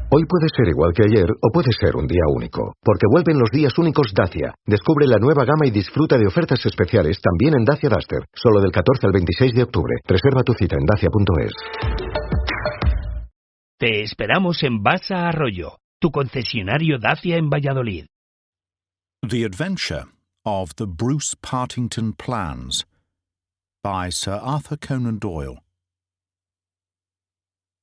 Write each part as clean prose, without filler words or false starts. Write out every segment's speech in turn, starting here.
Hoy puede ser igual que ayer o puede ser un día único, porque vuelven los días únicos Dacia. Descubre la nueva gama y disfruta de ofertas especiales también en Dacia Duster, solo del 14 al 26 de octubre. Reserva tu cita en dacia.es. Te esperamos en Basa Arroyo, tu concesionario Dacia en Valladolid. The Adventure of the Bruce-Partington Plans by Sir Arthur Conan Doyle.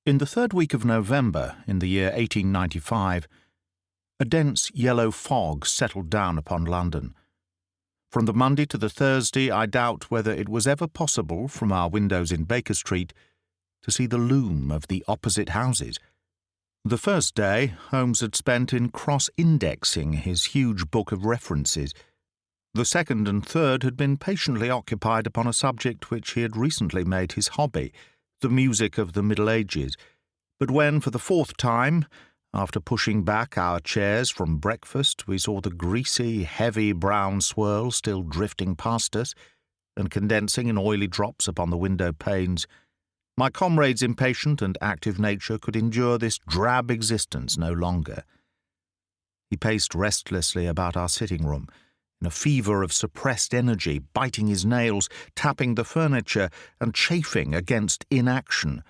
In the third week of November, in the year 1895, a dense yellow fog settled down upon London. From the Monday to the Thursday, I doubt whether it was ever possible, from our windows in Baker Street, to see the loom of the opposite houses. The first day Holmes had spent in cross-indexing his huge book of references. The second and third had been patiently occupied upon a subject which he had recently made his hobby, the music of the Middle Ages. But when, for the fourth time, after pushing back our chairs from breakfast, we saw the greasy, heavy brown swirl still drifting past us and condensing in oily drops upon the window panes, my comrade's impatient and active nature could endure this drab existence no longer. He paced restlessly about our sitting-room, in a fever of suppressed energy, biting his nails, tapping the furniture, and chafing against inaction.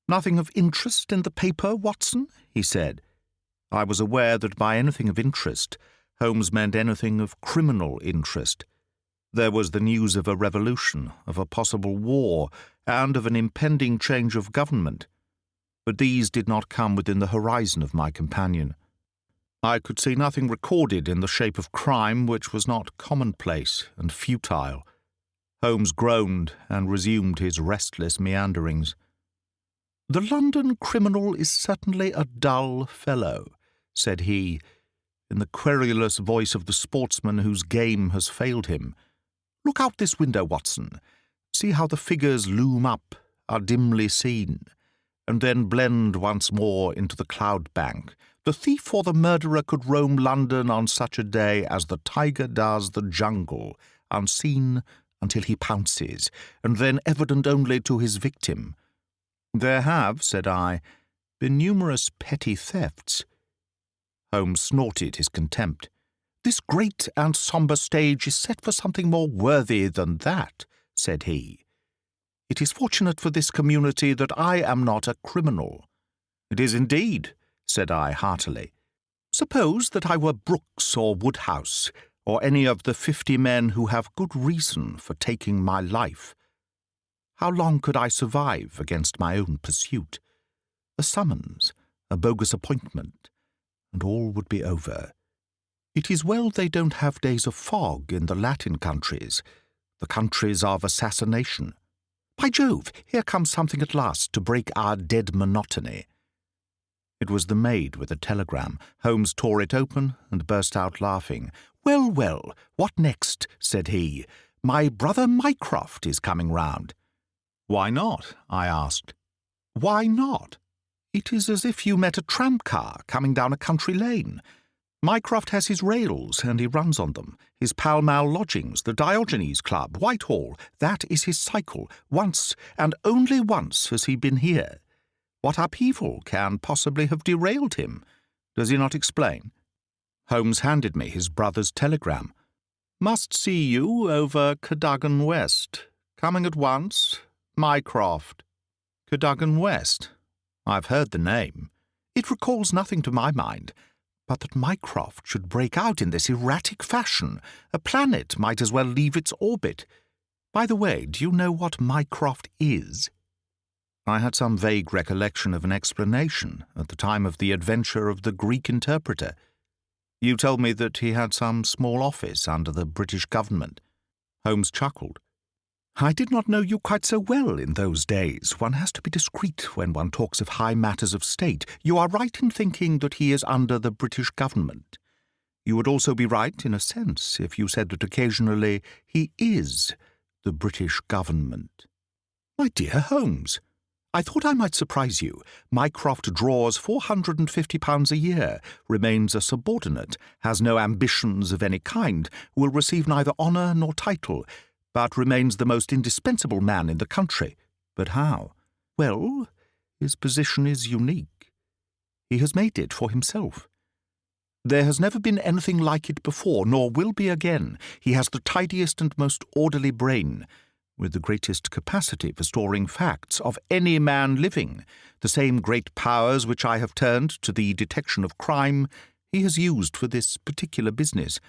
"Nothing of interest in the paper, Watson?" he said. I was aware that by anything of interest, Holmes meant anything of criminal interest. There was the news of a revolution, of a possible war, and of an impending change of government. But these did not come within the horizon of my companion. I could see nothing recorded in the shape of crime which was not commonplace and futile. Holmes groaned and resumed his restless meanderings. "The London criminal is certainly a dull fellow," said he, in the querulous voice of the sportsman whose game has failed him. "Look out this window, Watson. See how the figures loom up, are dimly seen, and then blend once more into the cloud bank. The thief or the murderer could roam London on such a day as the tiger does the jungle, unseen until he pounces, and then evident only to his victim. There have," said I, "been numerous petty thefts." Holmes snorted his contempt. "This great and sombre stage is set for something more worthy than that," said he. "It is fortunate for this community that I am not a criminal." "It is indeed," said I heartily. "Suppose that I were Brooks or Woodhouse, or any of the 50 men who have good reason for taking my life. How long could I survive against my own pursuit? A summons, a bogus appointment, and all would be over. It is well they don't have days of fog in the Latin countries, the countries of assassination. By Jove, here comes something at last to break our dead monotony." It was the maid with a telegram. Holmes tore it open and burst out laughing. "Well, well, what next?" said he. "My brother Mycroft is coming round." "Why not?" I asked. "Why not? It is as if you met a tram-car coming down a country lane. Mycroft has his rails, and he runs on them. His Pall Mall lodgings, the Diogenes Club, Whitehall, that is his cycle. Once, and only once, has he been here. What upheaval can possibly have derailed him? Does he not explain?" Holmes handed me his brother's telegram. "Must see you over Cadogan West. Coming at once. Mycroft." Cadogan West. I've heard the name. It recalls nothing to my mind, but that Mycroft should break out in this erratic fashion. A planet might as well leave its orbit. By the way, do you know what Mycroft is?" I had some vague recollection of an explanation at the time of the adventure of the Greek interpreter. "You told me that he had some small office under the British government." Holmes chuckled. "I did not know you quite so well in those days. One has to be discreet when one talks of high matters of state. You are right in thinking that he is under the British government. You would also be right, in a sense, if you said that occasionally he is the British government." "My dear Holmes, I thought I might surprise you. Mycroft draws £450 a year, remains a subordinate, has no ambitions of any kind, will receive neither honour nor title, but remains the most indispensable man in the country. But how? Well, his position is unique. He has made it for himself. There has never been anything like it before, nor will be again. He has the tidiest and most orderly brain, with the greatest capacity for storing facts of any man living. The same great powers which I have turned to the detection of crime he has used for this particular business.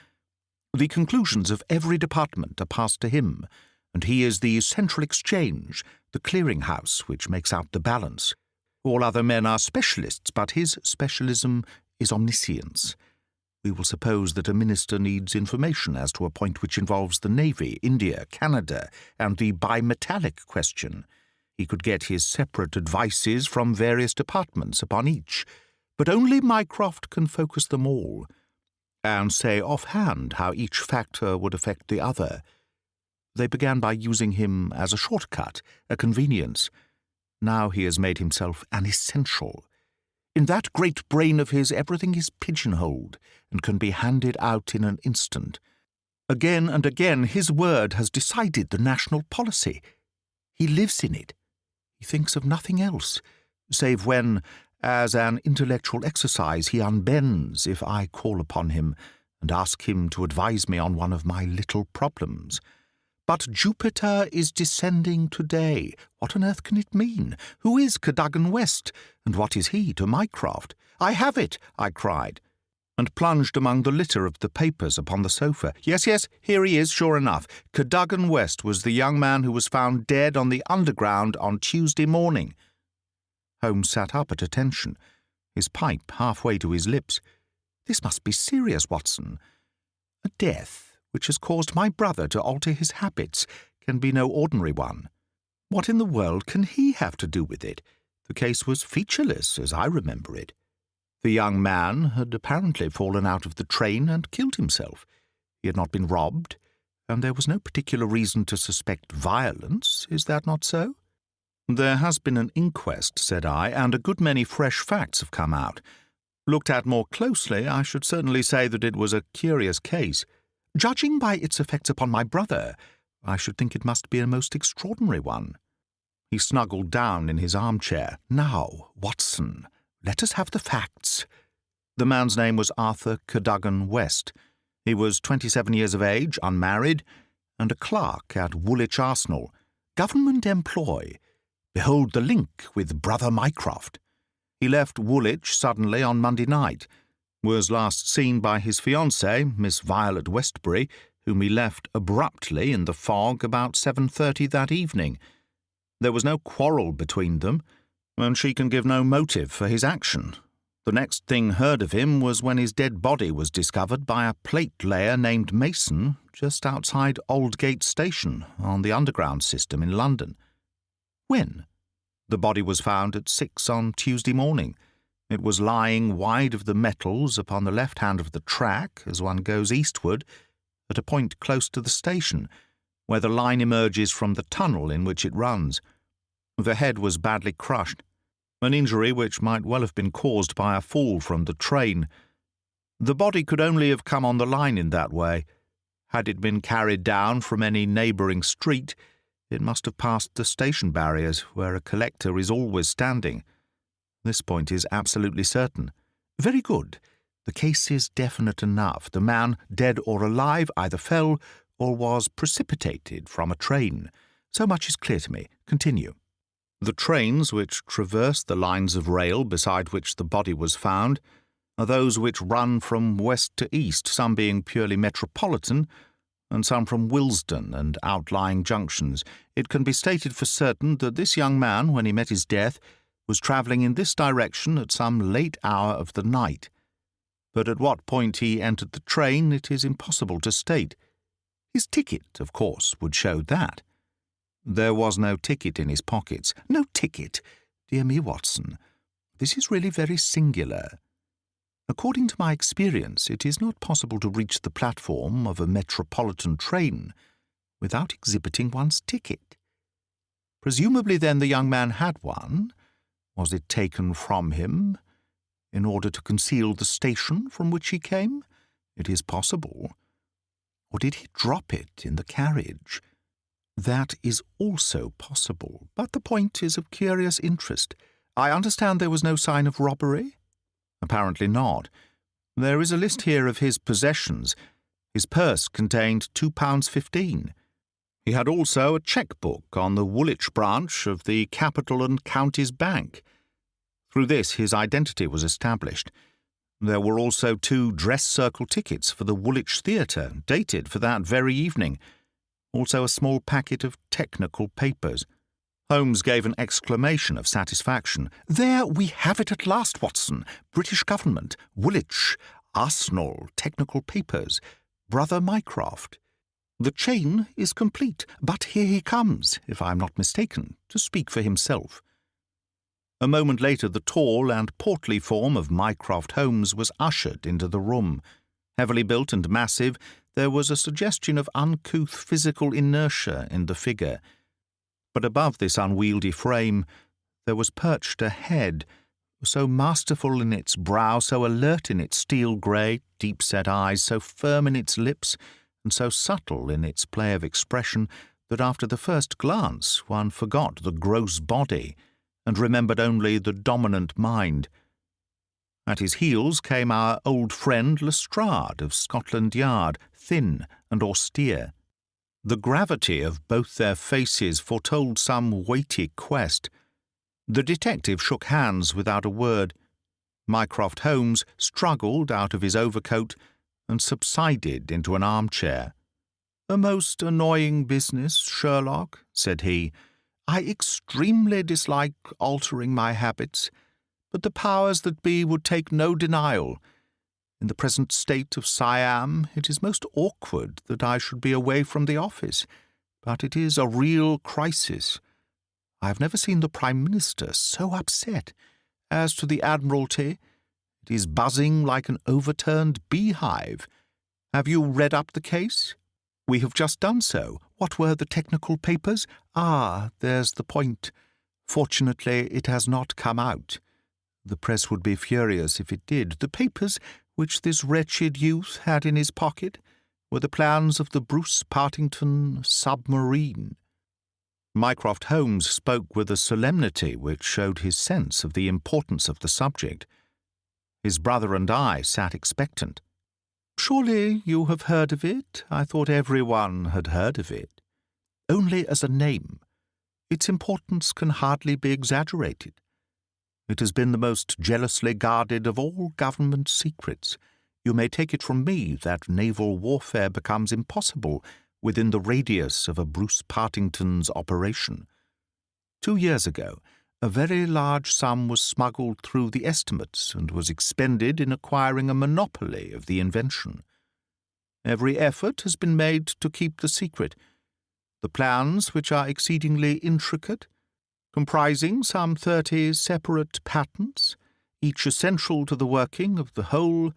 The conclusions of every department are passed to him, and he is the central exchange, the clearing-house which makes out the balance. All other men are specialists, but his specialism is omniscience. We will suppose that a minister needs information as to a point which involves the Navy, India, Canada, and the bimetallic question. He could get his separate advices from various departments upon each, but only Mycroft can focus them all, and say offhand how each factor would affect the other. They began by using him as a shortcut, a convenience. Now he has made himself an essential. In that great brain of his, everything is pigeonholed and can be handed out in an instant. Again and again his word has decided the national policy. He lives in it. He thinks of nothing else, save when, as an intellectual exercise, he unbends if I call upon him and ask him to advise me on one of my little problems. But Jupiter is descending today. What on earth can it mean? Who is Cadogan West, and what is he to Mycroft? I have it, I cried, and plunged among the litter of the papers upon the sofa. Yes, here he is, sure enough. Cadogan West was the young man who was found dead on the Underground on Tuesday morning. Holmes sat up at attention, his pipe halfway to his lips. This must be serious, Watson. A death which has caused my brother to alter his habits can be no ordinary one. What in the world can he have to do with it? The case was featureless, as I remember it. The young man had apparently fallen out of the train and killed himself. He had not been robbed, and there was no particular reason to suspect violence. Is that not so? There has been an inquest, said I, and a good many fresh facts have come out. Looked at more closely, I should certainly say that it was a curious case. Judging by its effects upon my brother, I should think it must be a most extraordinary one. He snuggled down in his armchair. Now, Watson, let us have the facts. The man's name was Arthur Cadogan West. He was 27 years of age, unmarried, and a clerk at Woolwich Arsenal. Government employ. Behold the link with brother Mycroft. He left Woolwich suddenly on Monday night, was last seen by his fiancée, Miss Violet Westbury, whom he left abruptly in the fog about 7:30 that evening. There was no quarrel between them, and she can give no motive for his action. The next thing heard of him was when his dead body was discovered by a plate-layer named Mason just outside Aldgate Station on the Underground system in London. When? The body was found at 6 on Tuesday morning. It was lying wide of the metals upon the left hand of the track as one goes eastward, at a point close to the station, where the line emerges from the tunnel in which it runs. The head was badly crushed, an injury which might well have been caused by a fall from the train. The body could only have come on the line in that way. Had it been carried down from any neighbouring street, it must have passed the station barriers, where a collector is always standing. This point is absolutely certain. Very good. The case is definite enough. The man, dead or alive, either fell or was precipitated from a train. So much is clear to me. Continue. The trains which traverse the lines of rail beside which the body was found are those which run from west to east, some being purely metropolitan, and some from Willesden and outlying junctions. It can be stated for certain that this young man, when he met his death, was travelling in this direction at some late hour of the night. But at what point he entered the train it is impossible to state. His ticket, of course, would show that. There was no ticket in his pockets. No ticket? Dear me, Watson, this is really very singular. According to my experience, it is not possible to reach the platform of a metropolitan train without exhibiting one's ticket. Presumably, then, the young man had one. Was it taken from him in order to conceal the station from which he came? It is possible. Or did he drop it in the carriage? That is also possible, but the point is of curious interest. I understand there was no sign of robbery? Apparently not. There is a list here of his possessions. His purse contained £2.15. He had also a cheque-book on the Woolwich branch of the Capital and Counties Bank. Through this his identity was established. There were also 2 dress circle tickets for the Woolwich Theatre, dated for that very evening. Also a small packet of technical papers. Holmes gave an exclamation of satisfaction. "There we have it at last, Watson. British Government, Woolwich, Arsenal, technical papers, Brother Mycroft. The chain is complete, but here he comes, if I am not mistaken, to speak for himself." A moment later the tall and portly form of Mycroft Holmes was ushered into the room. Heavily built and massive, there was a suggestion of uncouth physical inertia in the figure. But above this unwieldy frame there was perched a head, so masterful in its brow, so alert in its steel-grey, deep-set eyes, so firm in its lips, and so subtle in its play of expression, that after the first glance one forgot the gross body and remembered only the dominant mind. At his heels came our old friend Lestrade of Scotland Yard, thin and austere. The gravity of both their faces foretold some weighty quest. The detective shook hands without a word. Mycroft Holmes struggled out of his overcoat and subsided into an armchair. "A most annoying business, Sherlock," said he. "I extremely dislike altering my habits, but the powers that be would take no denial. In the present state of Siam, it is most awkward that I should be away from the office, but it is a real crisis. I have never seen the Prime Minister so upset. As to the Admiralty, it is buzzing like an overturned beehive. Have you read up the case?" "We have just done so. What were the technical papers?" "Ah, there's the point. Fortunately, it has not come out. The press would be furious if it did. The papers which this wretched youth had in his pocket were the plans of the Bruce-Partington submarine." Mycroft Holmes spoke with a solemnity which showed his sense of the importance of the subject. His brother and I sat expectant. "Surely you have heard of it? I thought everyone had heard of it." "Only as a name. Its importance can hardly be exaggerated. It has been the most jealously guarded of all government secrets. You may take it from me that naval warfare becomes impossible within the radius of a Bruce-Partington's operation. 2 years ago, a very large sum was smuggled through the estimates and was expended in acquiring a monopoly of the invention. Every effort has been made to keep the secret. The plans, which are exceedingly intricate, comprising some 30 separate patents, each essential to the working of the whole,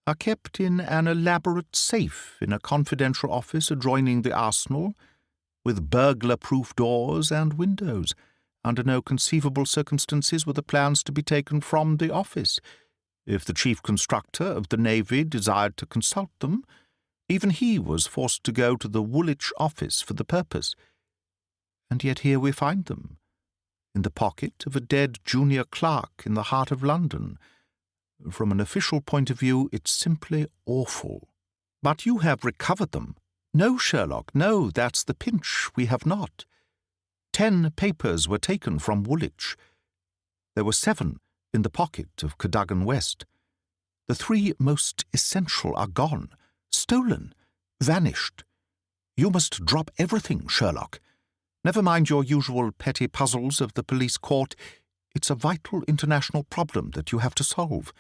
are kept in an elaborate safe in a confidential office adjoining the arsenal, with burglar-proof doors and windows. Under no conceivable circumstances were the plans to be taken from the office. If the chief constructor of the Navy desired to consult them, even he was forced to go to the Woolwich office for the purpose. And yet here we find them, in the pocket of a dead junior clerk in the heart of London. From an official point of view, it's simply awful." "But you have recovered them." "No, Sherlock, no, that's the pinch. We have not. 10 papers were taken from Woolwich. There were 7 in the pocket of Cadogan West. The 3 most essential are gone, stolen, vanished. You must drop everything, Sherlock. Never mind your usual petty puzzles of the police court. It's a vital international problem that you have to solve.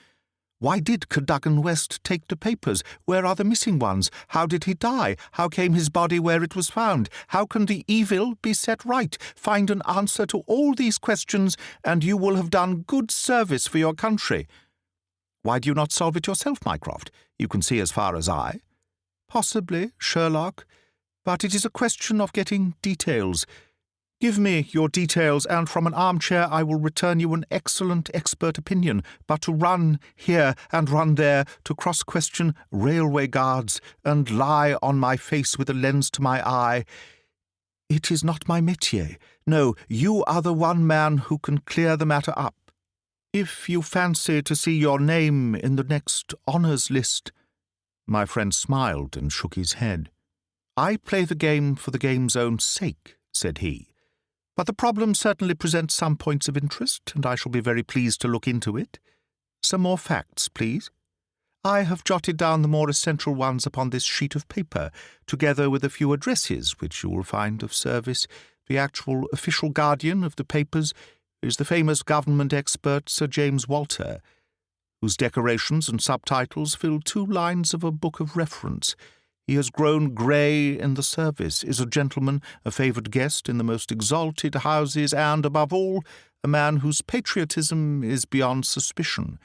Why did Cadogan West take the papers? Where are the missing ones? How did he die? How came his body where it was found? How can the evil be set right? Find an answer to all these questions, and you will have done good service for your country. Why do you not solve it yourself, Mycroft? You can see as far as I." "Possibly, Sherlock, but it is a question of getting details. Give me your details, and from an armchair I will return you an excellent expert opinion. But to run here and run there, to cross-question railway guards, and lie on my face with a lens to my eye, it is not my métier. No, you are the one man who can clear the matter up. "If you fancy to see your name in the next honours list—" My friend smiled and shook his head. "I play the game for the game's own sake," said he. "But the problem certainly presents some points of interest, and I shall be very pleased to look into it. Some more facts, please. I have jotted down the more essential ones upon this sheet of paper, together with a few addresses which you will find of service. The actual official guardian of the papers is the famous government expert Sir James Walter, whose decorations and subtitles fill 2 lines of a book of reference. He has grown grey in the service, is a gentleman, a favoured guest in the most exalted houses, and, above all, a man whose patriotism is beyond suspicion.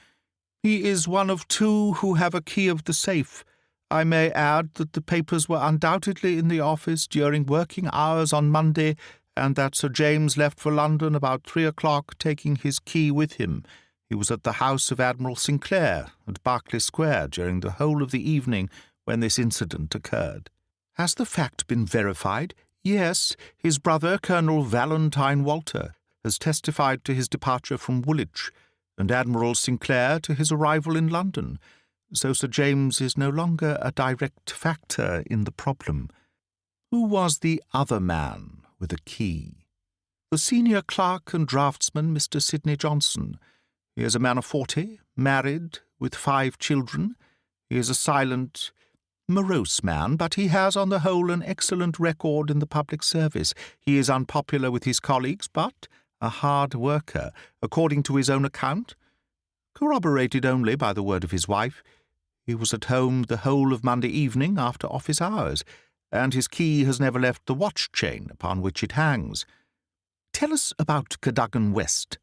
He is one of 2 who have a key of the safe. I may add that the papers were undoubtedly in the office during working hours on Monday, and that Sir James left for London about 3 o'clock, taking his key with him. He was at the house of Admiral Sinclair at Berkeley Square during the whole of the evening when this incident occurred. Has the fact been verified? Yes, his brother, Colonel Valentine Walter, has testified to his departure from Woolwich, and Admiral Sinclair to his arrival in London. So Sir James is no longer a direct factor in the problem. Who was the other man with a key? The senior clerk and draftsman, Mr. Sidney Johnson. He is a man of 40, married, with 5 children. He is a silent, morose man, but he has on the whole an excellent record in the public service. He is unpopular with his colleagues, but a hard worker, according to his own account, corroborated only by the word of his wife. He was at home the whole of Monday evening after office hours, and his key has never left the watch chain upon which it hangs. Tell us about Cadogan West.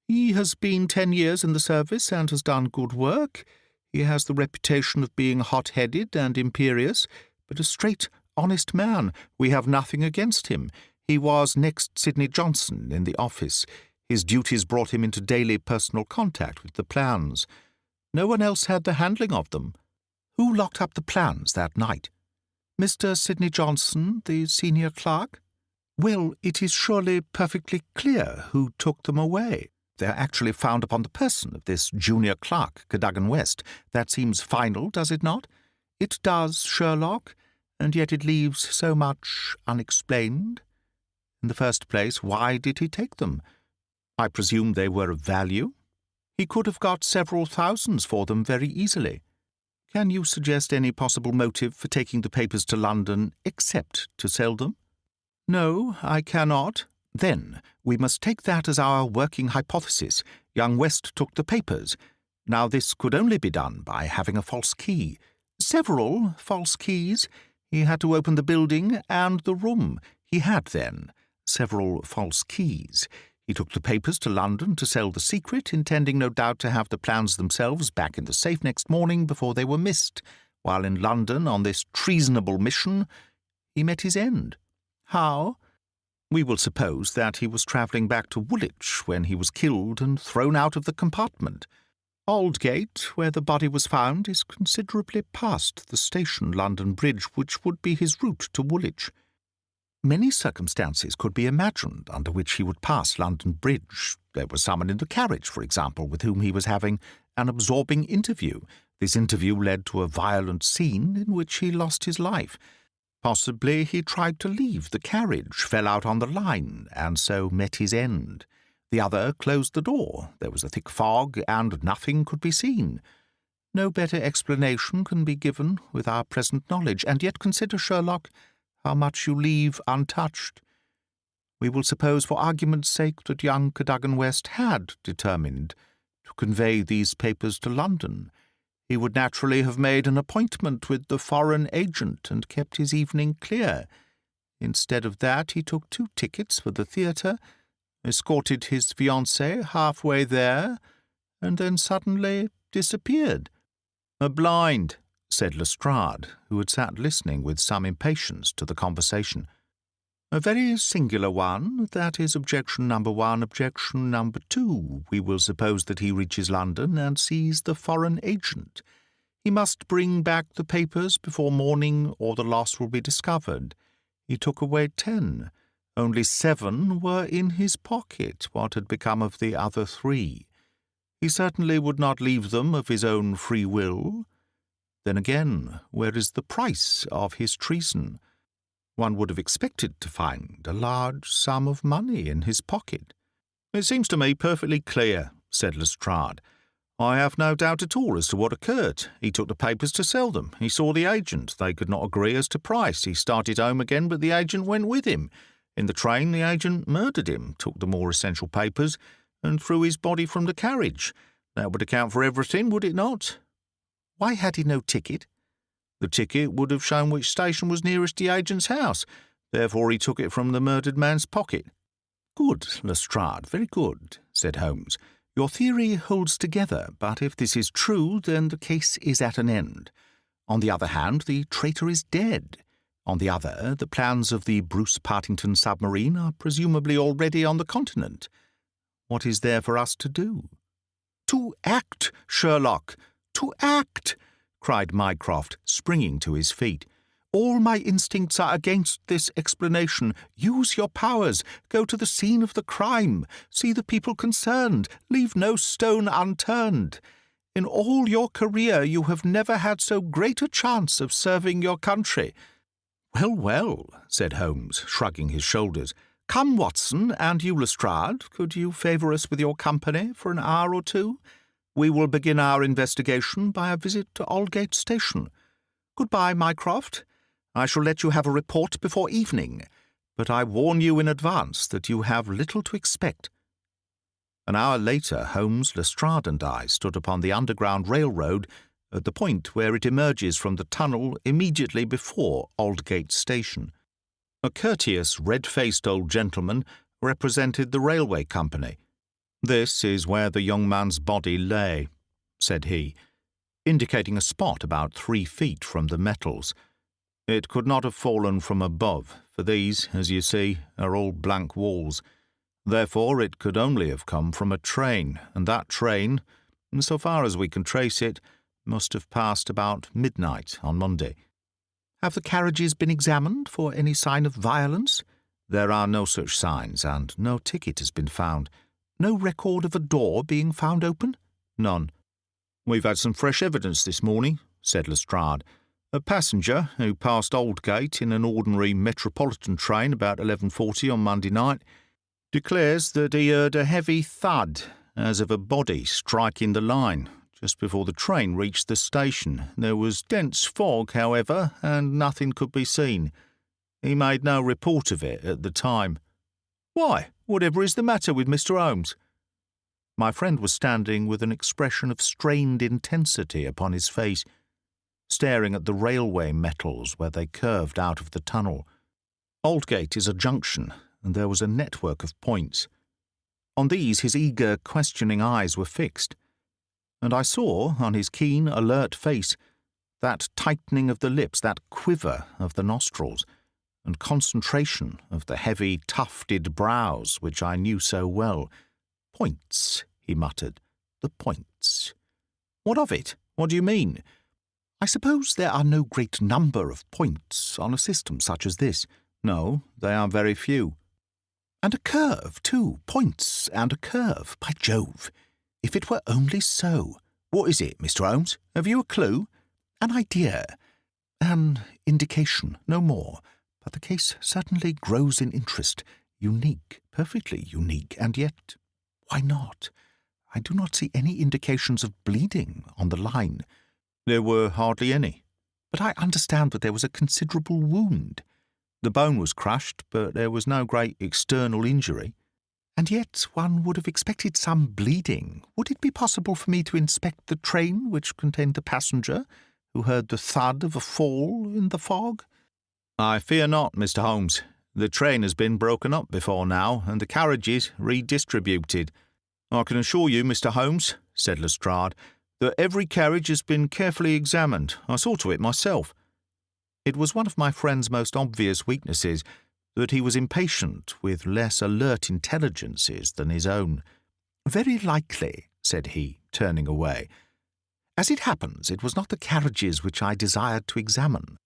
He has been 10 years in the service and has done good work. He has the reputation of being hot-headed and imperious, but a straight, honest man. We have nothing against him. He was next Sidney Johnson in the office. His duties brought him into daily personal contact with the plans. No one else had the handling of them. Who locked up the plans that night? Mr. Sidney Johnson, the senior clerk? Well, it is surely perfectly clear who took them away. They are actually found upon the person of this junior clerk, Cadogan West. That seems final, does it not? It does, Sherlock, and yet it leaves so much unexplained. In the first place, why did he take them? I presume they were of value. He could have got several thousands for them very easily. Can you suggest any possible motive for taking the papers to London except to sell them? No, I cannot. Then we must take that as our working hypothesis. Young West took the papers. Now this could only be done by having a false key. Several false keys. He had to open the building and the room. He had, then, several false keys. He took the papers to London to sell the secret, intending no doubt to have the plans themselves back in the safe next morning before they were missed. While in London on this treasonable mission, he met his end. How? We will suppose that he was travelling back to Woolwich when he was killed and thrown out of the compartment. Aldgate, where the body was found, is considerably past the station London Bridge, which would be his route to Woolwich. Many circumstances could be imagined under which he would pass London Bridge. There was someone in the carriage, for example, with whom he was having an absorbing interview. This interview led to a violent scene in which he lost his life. Possibly he tried to leave the carriage, fell out on the line, and so met his end. The other closed the door. There was a thick fog, and nothing could be seen. No better explanation can be given with our present knowledge, and yet consider, Sherlock, how much you leave untouched. We will suppose for argument's sake that young Cadogan West had determined to convey these papers to London. He would naturally have made an appointment with the foreign agent and kept his evening clear. Instead of that, he took 2 tickets for the theatre, escorted his fiancée halfway there, and then suddenly disappeared. "A blind," said Lestrade, who had sat listening with some impatience to the conversation. "A very singular one. That is objection number 1. Objection number 2. We will suppose that he reaches London and sees the foreign agent. He must bring back the papers before morning, or the loss will be discovered. He took away 10. Only 7 were in his pocket. What had become of the other 3? He certainly would not leave them of his own free will. Then again, where is the price of his treason? One would have expected to find a large sum of money in his pocket. "It seems to me perfectly clear," said Lestrade. "I have no doubt at all as to what occurred. He took the papers to sell them. He saw the agent. They could not agree as to price. He started home again, but the agent went with him. In the train, the agent murdered him, took the more essential papers, and threw his body from the carriage. That would account for everything, would it not?" "Why had he no ticket?" "The ticket would have shown which station was nearest the agent's house. Therefore he took it from the murdered man's pocket." "Good, Lestrade, very good," said Holmes. "Your theory holds together, but if this is true, then the case is at an end. On the other hand, the traitor is dead. On the other, the plans of the Bruce-Partington submarine are presumably already on the continent. What is there for us to do?" "To act, Sherlock, to act!" cried Mycroft, springing to his feet. "All my instincts are against this explanation. Use your powers. Go to the scene of the crime. See the people concerned. Leave no stone unturned. In all your career you have never had so great a chance of serving your country." "Well, well," said Holmes, shrugging his shoulders. "Come, Watson, and you, Lestrade, could you favour us with your company for an hour or two? We will begin our investigation by a visit to Aldgate Station. Good-bye, Mycroft. I shall let you have a report before evening, but I warn you in advance that you have little to expect." An hour later, Holmes, Lestrade and I stood upon the Underground Railroad at the point where it emerges from the tunnel immediately before Aldgate Station. A courteous, red-faced old gentleman represented the railway company. "This is where the young man's body lay," said he, indicating a spot about 3 feet from the metals. "It could not have fallen from above, for these, as you see, are all blank walls. Therefore it could only have come from a train, and that train, so far as we can trace it, must have passed about midnight on Monday." "Have the carriages been examined for any sign of violence?" "There are no such signs, and no ticket has been found." "No record of a door being found open?" "None." "We've had some fresh evidence this morning," said Lestrade. "A passenger who passed Aldgate in an ordinary Metropolitan train about 11:40 on Monday night declares that he heard a heavy thud as of a body striking the line. Just before the train reached the station, there was dense fog, however, and nothing could be seen. He made no report of it at the time." "Why, whatever is the matter with Mr. Holmes?" My friend was standing with an expression of strained intensity upon his face, staring at the railway metals where they curved out of the tunnel. Aldgate is a junction, and there was a network of points. On these his eager, questioning eyes were fixed, and I saw, on his keen, alert face, that tightening of the lips, that quiver of the nostrils, and concentration of the heavy, tufted brows which I knew so well. "Points," he muttered, "the points. What of it? What do you mean?" "I suppose there are no great number of points on a system such as this." "No, they are very few." "And a curve, too. Points and a curve. By Jove! If it were only so. What is it, Mr. Holmes? Have you a clue?" "An idea. An indication, no more. But the case certainly grows in interest. Unique, perfectly unique, and yet, why not? I do not see any indications of bleeding on the line." "There were hardly any." "But I understand that there was a considerable wound." "The bone was crushed, but there was no great external injury." "And yet one would have expected some bleeding. Would it be possible for me to inspect the train which contained the passenger who heard the thud of a fall in the fog?" "I fear not, Mr. Holmes. The train has been broken up before now, and the carriages redistributed. I can assure you, Mr. Holmes," said Lestrade, "that every carriage has been carefully examined. I saw to it myself." It was one of my friend's most obvious weaknesses that he was impatient with less alert intelligences than his own. "Very likely," said he, turning away. "As it happens, it was not the carriages which I desired to examine.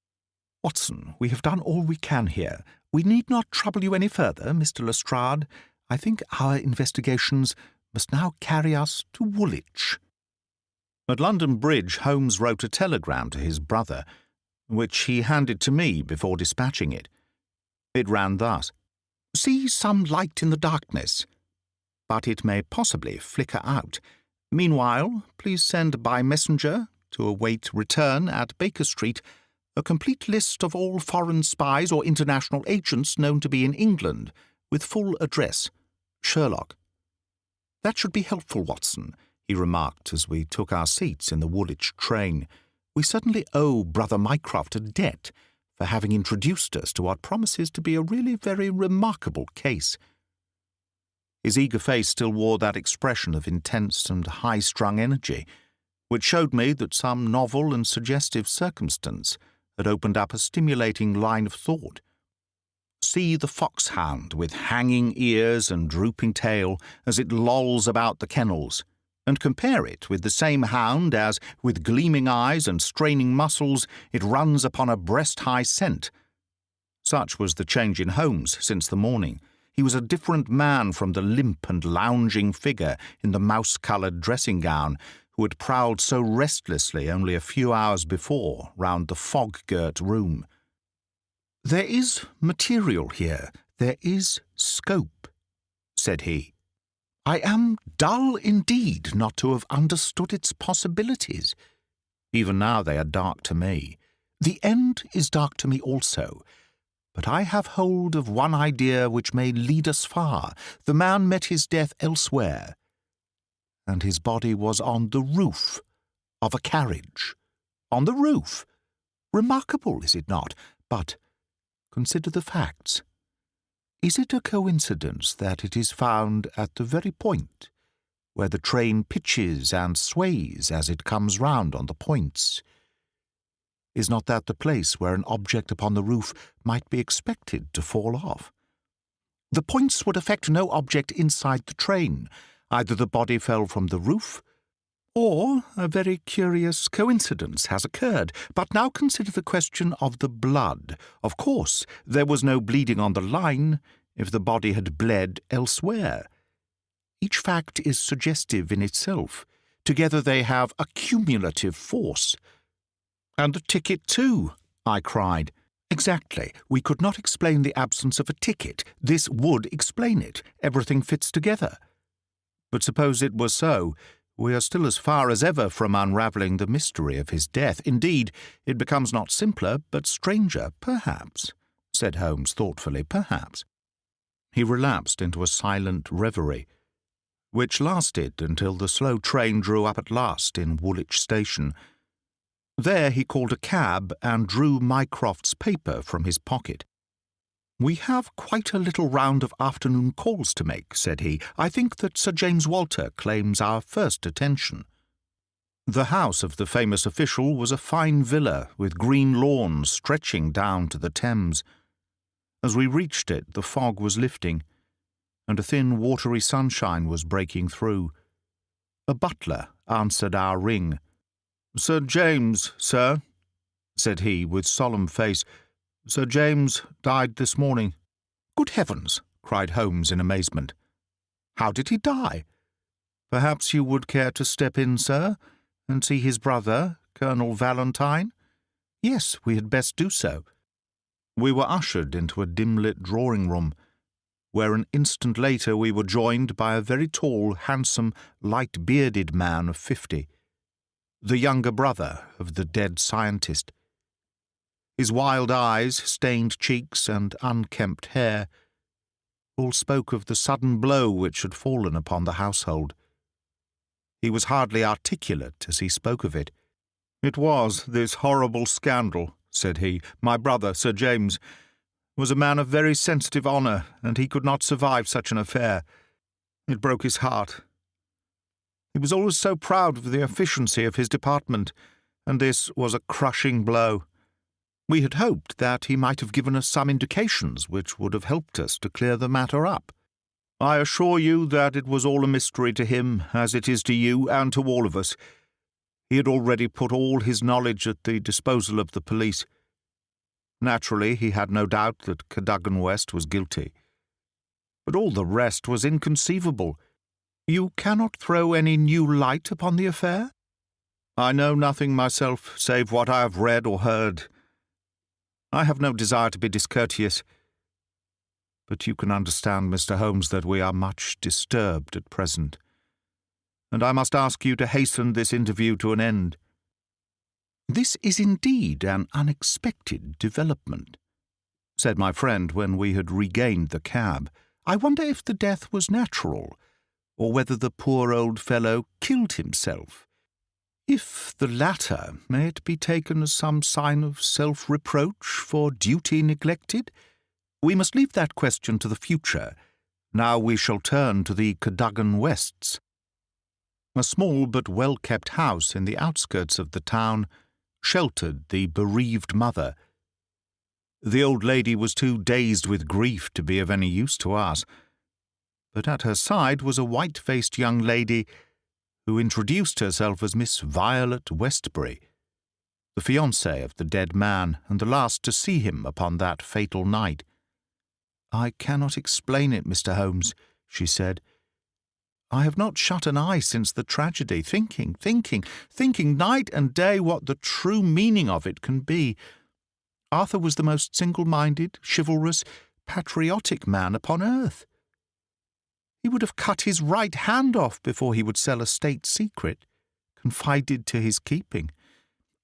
Watson, we have done all we can here. We need not trouble you any further, Mr. Lestrade. I think our investigations must now carry us to Woolwich. At London Bridge, Holmes wrote a telegram to his brother, which he handed to me before dispatching it. It ran thus: "See some light in the darkness, but it may possibly flicker out. Meanwhile, please send by messenger to await return at Baker Street a complete list of all foreign spies or international agents known to be in England, with full address. Sherlock." "That should be helpful, Watson," he remarked as we took our seats in the Woolwich train. "We certainly owe Brother Mycroft a debt for having introduced us to what promises to be a really very remarkable case." His eager face still wore that expression of intense and high-strung energy, which showed me that some novel and suggestive circumstance had opened up a stimulating line of thought. See the foxhound with hanging ears and drooping tail as it lolls about the kennels, and compare it with the same hound as, with gleaming eyes and straining muscles, it runs upon a breast-high scent. Such was the change in Holmes since the morning. He was a different man from the limp and lounging figure in the mouse-coloured dressing-gown who had prowled so restlessly only a few hours before round the fog-girt room. "There is material here, there is scope," said he. "I am dull indeed not to have understood its possibilities. Even now they are dark to me. The end is dark to me also. But I have hold of one idea which may lead us far. The man met his death elsewhere, and his body was on the roof of a carriage. On the roof! Remarkable, is it not? But consider the facts. Is it a coincidence that it is found at the very point where the train pitches and sways as it comes round on the points? Is not that the place where an object upon the roof might be expected to fall off? The points would affect no object inside the train. Either the body fell from the roof, or a very curious coincidence has occurred. But now consider the question of the blood. Of course, there was no bleeding on the line if the body had bled elsewhere. Each fact is suggestive in itself. Together they have a cumulative force. "And the ticket, too," I cried. "Exactly. We could not explain the absence of a ticket. This would explain it. Everything fits together. But suppose it were so, we are still as far as ever from unravelling the mystery of his death. Indeed, it becomes not simpler, but stranger, perhaps," said Holmes thoughtfully. "Perhaps." He relapsed into a silent reverie, which lasted until the slow train drew up at last in Woolwich Station. There he called a cab and drew Mycroft's paper from his pocket. "We have quite a little round of afternoon calls to make," said he. "I think that Sir James Walter claims our first attention." The house of the famous official was a fine villa with green lawns stretching down to the Thames. As we reached it, the fog was lifting, and a thin watery sunshine was breaking through. A butler answered our ring. "Sir James, sir," said he with solemn face. "Sir James died this morning." "Good heavens!" cried Holmes in amazement. "How did he die?" "Perhaps you would care to step in, sir, and see his brother, Colonel Valentine?" "Yes, we had best do so." We were ushered into a dim-lit drawing-room, where an instant later we were joined by a very tall, handsome, light-bearded man of 50. The younger brother of the dead scientist. His wild eyes, stained cheeks, and unkempt hair all spoke of the sudden blow which had fallen upon the household. He was hardly articulate as he spoke of it. "It was this horrible scandal," said he. "My brother, Sir James, was a man of very sensitive honour, and he could not survive such an affair. It broke his heart. He was always so proud of the efficiency of his department, and this was a crushing blow. We had hoped that he might have given us some indications which would have helped us to clear the matter up. I assure you that it was all a mystery to him, as it is to you and to all of us. He had already put all his knowledge at the disposal of the police. Naturally, he had no doubt that Cadogan West was guilty. But all the rest was inconceivable. You cannot throw any new light upon the affair? I know nothing myself, save what I have read or heard. I have no desire to be discourteous, but you can understand, Mr. Holmes, that we are much disturbed at present, and I must ask you to hasten this interview to an end. This is indeed an unexpected development, said my friend when we had regained the cab. I wonder if the death was natural, or whether the poor old fellow killed himself. If the latter, may it be taken as some sign of self-reproach for duty neglected? We must leave that question to the future. Now we shall turn to the Cadogan Wests. A small but well-kept house in the outskirts of the town sheltered the bereaved mother. The old lady was too dazed with grief to be of any use to us, but at her side was a white-faced young lady who introduced herself as Miss Violet Westbury, the fiancée of the dead man and the last to see him upon that fatal night. I cannot explain it, Mr. Holmes, she said. I have not shut an eye since the tragedy, thinking night and day what the true meaning of it can be. Arthur was the most single-minded, chivalrous, patriotic man upon earth. He would have cut his right hand off before he would sell a state secret, confided to his keeping.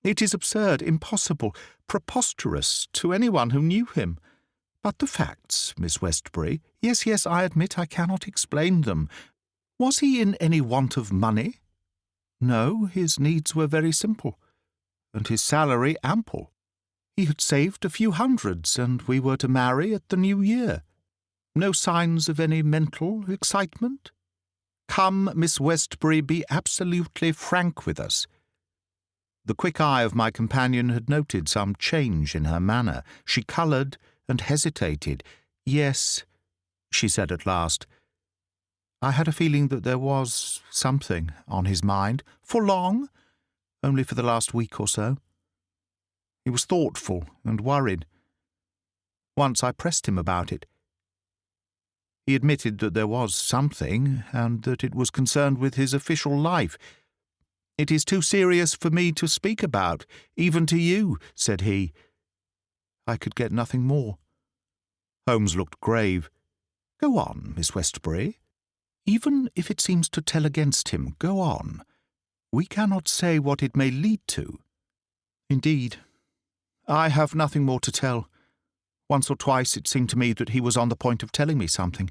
It is absurd, impossible, preposterous to anyone who knew him. But the facts, Miss Westbury, yes, I admit I cannot explain them. Was he in any want of money? No, his needs were very simple, and his salary ample. He had saved a few hundreds, and we were to marry at the new year. No signs of any mental excitement? Come, Miss Westbury, be absolutely frank with us. The quick eye of my companion had noted some change in her manner. She coloured and hesitated. Yes, she said at last. I had a feeling that there was something on his mind. For long? Only for the last week or so. He was thoughtful and worried. Once I pressed him about it. He admitted that there was something, and that it was concerned with his official life. It is too serious for me to speak about, even to you, said he. I could get nothing more. Holmes looked grave. Go on, Miss Westbury. Even if it seems to tell against him, go on. We cannot say what it may lead to. Indeed, I have nothing more to tell. Once or twice it seemed to me that he was on the point of telling me something.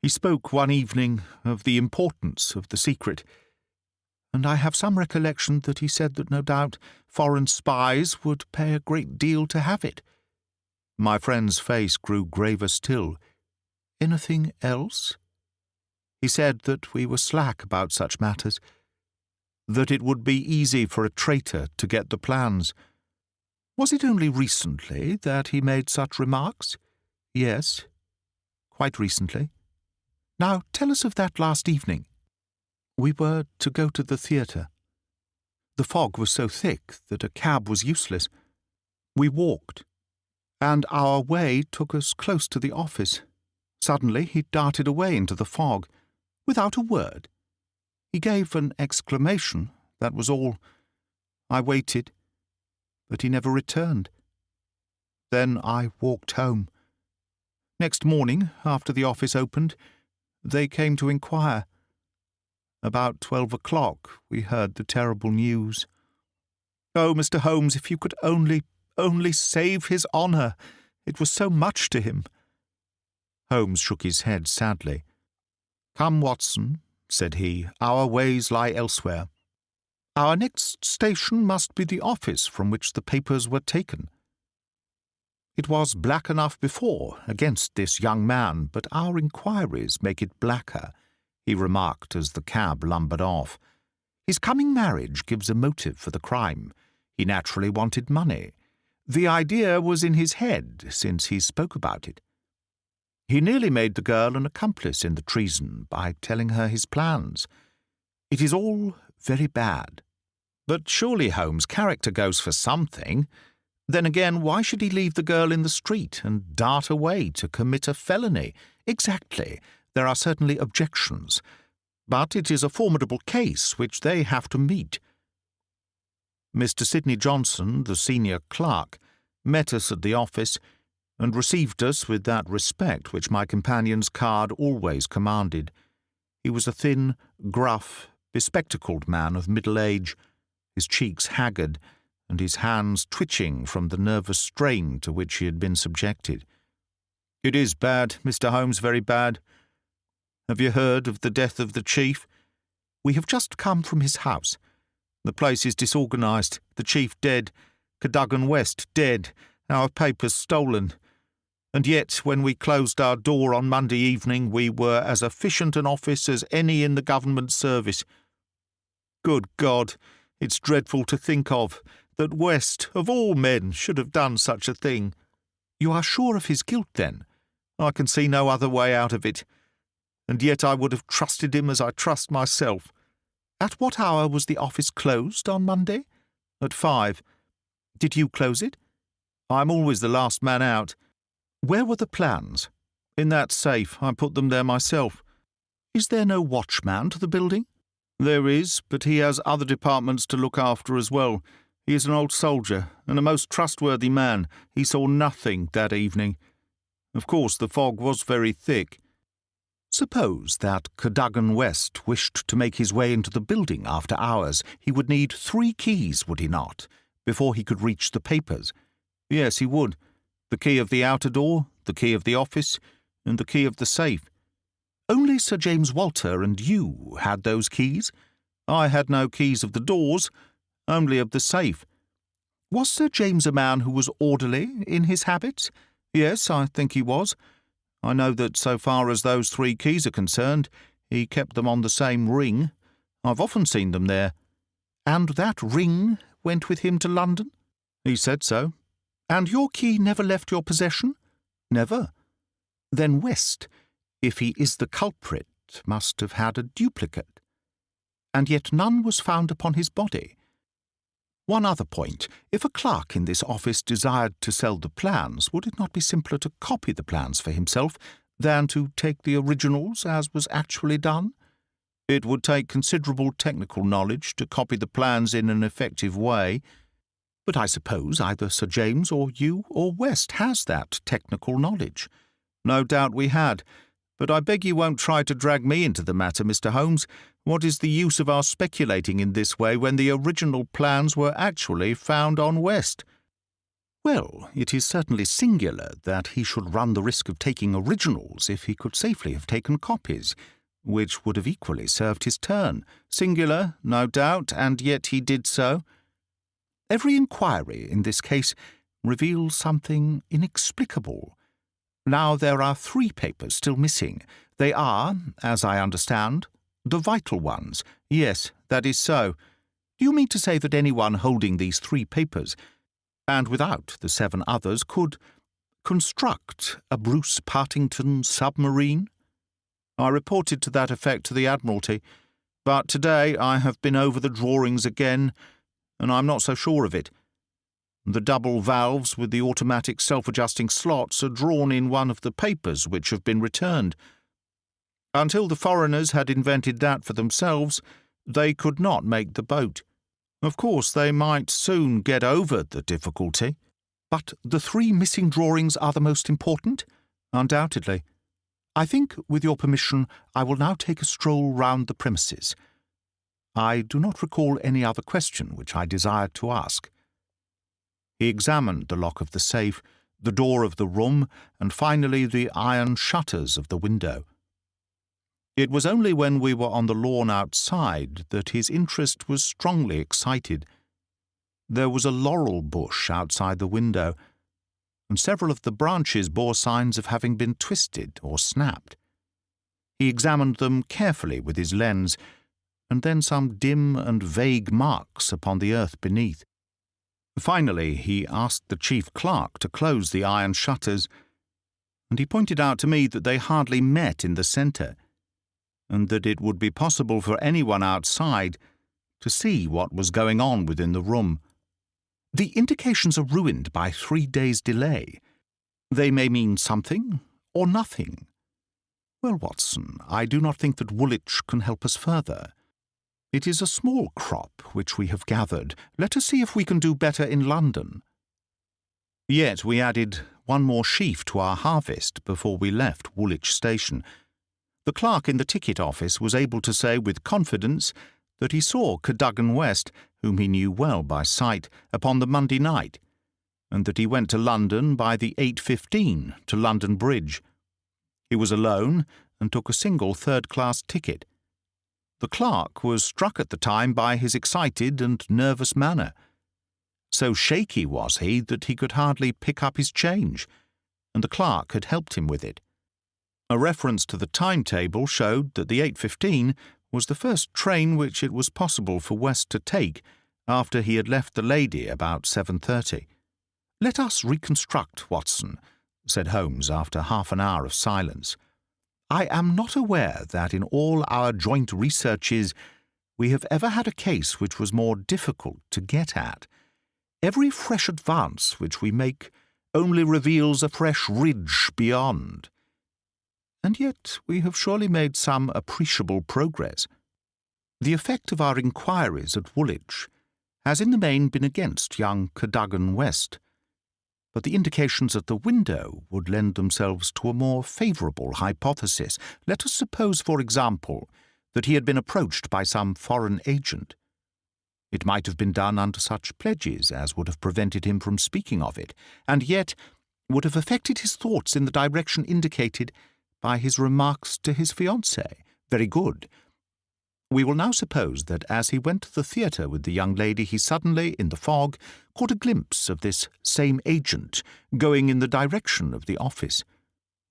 He spoke one evening of the importance of the secret, and I have some recollection that he said that no doubt foreign spies would pay a great deal to have it. My friend's face grew graver still. Anything else? He said that we were slack about such matters, that it would be easy for a traitor to get the plans. Was it only recently that he made such remarks? Yes, quite recently. Now tell us of that last evening. We were to go to the theatre. The fog was so thick that a cab was useless. We walked, and our way took us close to the office. Suddenly he darted away into the fog, without a word. He gave an exclamation, that was all. I waited, but he never returned. Then I walked home. Next morning, after the office opened, they came to inquire. About 12 o'clock we heard the terrible news. Oh, Mr. Holmes, if you could only save his honour! It was so much to him. Holmes shook his head sadly. Come, Watson, said he, our ways lie elsewhere. Our next station must be the office from which the papers were taken. It was black enough before against this young man, but our inquiries make it blacker, he remarked as the cab lumbered off. His coming marriage gives a motive for the crime. He naturally wanted money. The idea was in his head since he spoke about it. He nearly made the girl an accomplice in the treason by telling her his plans. It is all very bad. But surely Holmes' character goes for something. Then again, why should he leave the girl in the street and dart away to commit a felony? Exactly. There are certainly objections. But it is a formidable case which they have to meet. Mr. Sidney Johnson, the senior clerk, met us at the office and received us with that respect which my companion's card always commanded. He was a thin, gruff, bespectacled man of middle age, his cheeks haggard, and his hands twitching from the nervous strain to which he had been subjected. "It is bad, Mr. Holmes, very bad. Have you heard of the death of the chief?" "We have just come from his house. The place is disorganized, the chief dead, Cadogan West dead, our papers stolen. And yet, when we closed our door on Monday evening, we were as efficient an office as any in the government service. Good God, it's dreadful to think of, that West, of all men, should have done such a thing." "You are sure of his guilt, then?" "I can see no other way out of it. And yet I would have trusted him as I trust myself." "At what hour was the office closed on Monday?" "At 5. "Did you close it?" "I am always the last man out." "Where were the plans?" "In that safe. I put them there myself." "Is there no watchman to the building?" "There is, but he has other departments to look after as well. He is an old soldier, and a most trustworthy man. He saw nothing that evening. Of course, the fog was very thick." "Suppose that Cadogan West wished to make his way into the building after hours. He would need 3 keys, would he not, before he could reach the papers?" "Yes, he would. The key of the outer door, the key of the office, and the key of the safe." "Only Sir James Walter and you had those keys?" "I had no keys of the doors, only of the safe." "Was Sir James a man who was orderly in his habits?" "Yes, I think he was. I know that so far as those 3 keys are concerned, he kept them on the same ring. I've often seen them there." "And that ring went with him to London?" "He said so." "And your key never left your possession?" "Never." "Then West, if he is the culprit, must have had a duplicate. And yet none was found upon his body. One other point. If a clerk in this office desired to sell the plans, would it not be simpler to copy the plans for himself than to take the originals, as was actually done?" "It would take considerable technical knowledge to copy the plans in an effective way." "But I suppose either Sir James or you or West has that technical knowledge." "No doubt we had. But I beg you won't try to drag me into the matter, Mr. Holmes. What is the use of our speculating in this way when the original plans were actually found on West?" "Well, it is certainly singular that he should run the risk of taking originals if he could safely have taken copies, which would have equally served his turn." "Singular, no doubt, and yet he did so." "Every inquiry in this case reveals something inexplicable. Now there are 3 papers still missing. They are, as I understand, the vital ones." "Yes, that is so." "Do you mean to say that anyone holding these 3 papers, and without the 7 others, could construct a Bruce-Partington submarine?" "I reported to that effect to the Admiralty, but today I have been over the drawings again, and I'm not so sure of it. The double valves with the automatic self-adjusting slots are drawn in one of the papers which have been returned. Until the foreigners had invented that for themselves, they could not make the boat. Of course, they might soon get over the difficulty." "But the 3 missing drawings are the most important?" "Undoubtedly." "I think, with your permission, I will now take a stroll round the premises. I do not recall any other question which I desired to ask." He examined the lock of the safe, the door of the room, and finally the iron shutters of the window. It was only when we were on the lawn outside that his interest was strongly excited. There was a laurel bush outside the window, and several of the branches bore signs of having been twisted or snapped. He examined them carefully with his lens, and then some dim and vague marks upon the earth beneath. Finally, he asked the chief clerk to close the iron shutters, and he pointed out to me that they hardly met in the centre, and that it would be possible for anyone outside to see what was going on within the room. "The indications are ruined by 3 days' delay. They may mean something or nothing." Well, Watson, I do not think that Woolwich can help us further. It is a small crop which we have gathered. Let us see if we can do better in London. Yet we added one more sheaf to our harvest before we left Woolwich Station. The clerk in the ticket office was able to say with confidence that he saw Cadogan West, whom he knew well by sight, upon the Monday night, and that he went to London by the 8:15 to London Bridge. He was alone and took a single third-class ticket. The clerk was struck at the time by his excited and nervous manner. So shaky was he that he could hardly pick up his change, and the clerk had helped him with it. A reference to the timetable showed that the 8:15 was the first train which it was possible for West to take after he had left the lady about 7:30. "Let us reconstruct, Watson," said Holmes after half an hour of silence. "I am not aware that in all our joint researches we have ever had a case which was more difficult to get at. Every fresh advance which we make only reveals a fresh ridge beyond. And yet we have surely made some appreciable progress. The effect of our inquiries at Woolwich has in the main been against young Cadogan West, but the indications at the window would lend themselves to a more favourable hypothesis. Let us suppose, for example, that he had been approached by some foreign agent. It might have been done under such pledges as would have prevented him from speaking of it, and yet would have affected his thoughts in the direction indicated by his remarks to his fiancée. Very good. We will now suppose that as he went to the theatre with the young lady, he suddenly, in the fog, caught a glimpse of this same agent going in the direction of the office.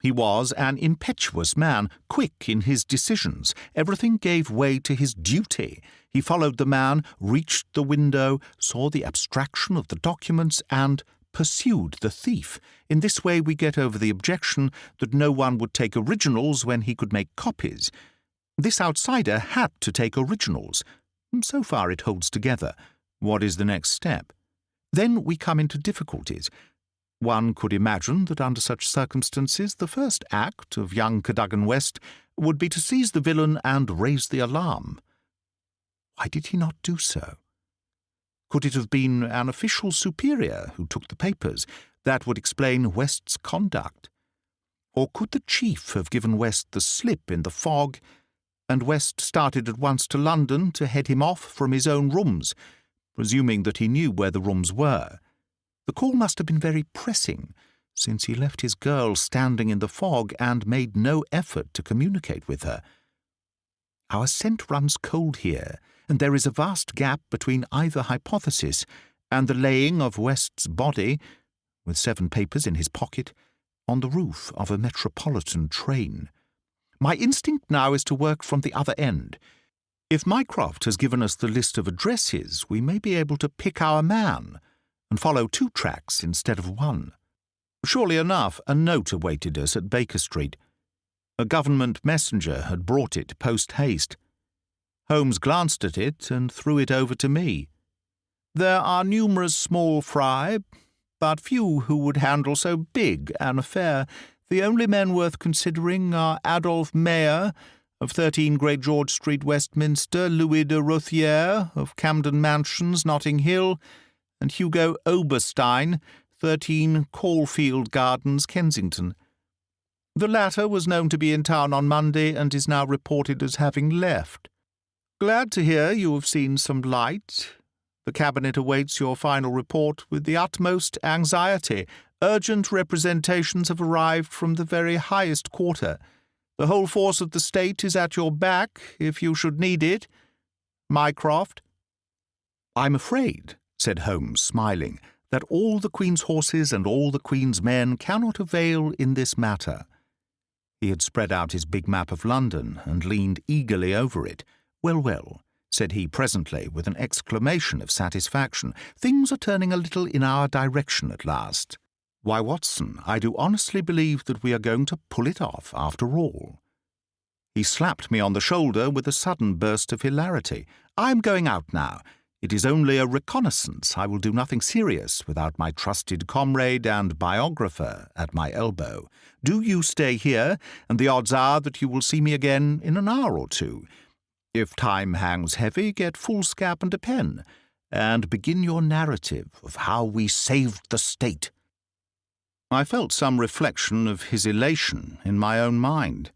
He was an impetuous man, quick in his decisions. Everything gave way to his duty. He followed the man, reached the window, saw the abstraction of the documents, and pursued the thief. In this way we get over the objection that no one would take originals when he could make copies. This outsider had to take originals. So far it holds together. What is the next step? Then we come into difficulties. One could imagine that under such circumstances the first act of young Cadogan West would be to seize the villain and raise the alarm. Why did he not do so? Could it have been an official superior who took the papers? That would explain West's conduct. Or could the chief have given West the slip in the fog, and West started at once to London to head him off from his own rooms, presuming that he knew where the rooms were? The call must have been very pressing, since he left his girl standing in the fog and made no effort to communicate with her. Our scent runs cold here, and there is a vast gap between either hypothesis and the laying of West's body, with 7 papers in his pocket, on the roof of a metropolitan train. My instinct now is to work from the other end. If Mycroft has given us the list of addresses, we may be able to pick our man and follow 2 tracks instead of 1. Surely enough, a note awaited us at Baker Street. A government messenger had brought it post-haste. Holmes glanced at it and threw it over to me. "There are numerous small fry, but few who would handle so big an affair. The only men worth considering are Adolphe Mayer, of 13 Great George Street, Westminster, Louis de Rothière, of Camden Mansions, Notting Hill, and Hugo Oberstein, 13 Caulfield Gardens, Kensington. The latter was known to be in town on Monday and is now reported as having left. Glad to hear you have seen some light. The Cabinet awaits your final report with the utmost anxiety. Urgent representations have arrived from the very highest quarter. The whole force of the state is at your back, if you should need it. Mycroft." "I'm afraid," said Holmes, smiling, "that all the Queen's horses and all the Queen's men cannot avail in this matter." He had spread out his big map of London and leaned eagerly over it. "Well, well," said he presently, with an exclamation of satisfaction, "things are turning a little in our direction at last. Why, Watson, I do honestly believe that we are going to pull it off after all." He slapped me on the shoulder with a sudden burst of hilarity. "I'm going out now. It is only a reconnaissance. I will do nothing serious without my trusted comrade and biographer at my elbow. Do you stay here, and the odds are that you will see me again in an hour or two. If time hangs heavy, get foolscap and a pen, and begin your narrative of how we saved the state." I felt some reflection of his elation in my own mind,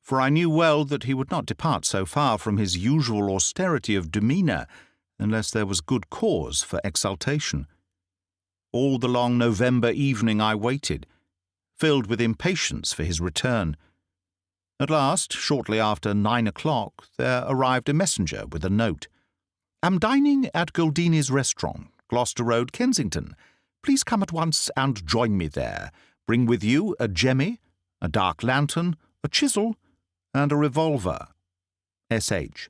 for I knew well that he would not depart so far from his usual austerity of demeanour unless there was good cause for exultation. All the long November evening I waited, filled with impatience for his return. At last, shortly after 9 o'clock, there arrived a messenger with a note. "Am dining at Goldini's restaurant, Gloucester Road, Kensington. Please come at once and join me there. Bring with you a jemmy, a dark lantern, a chisel, and a revolver. S.H."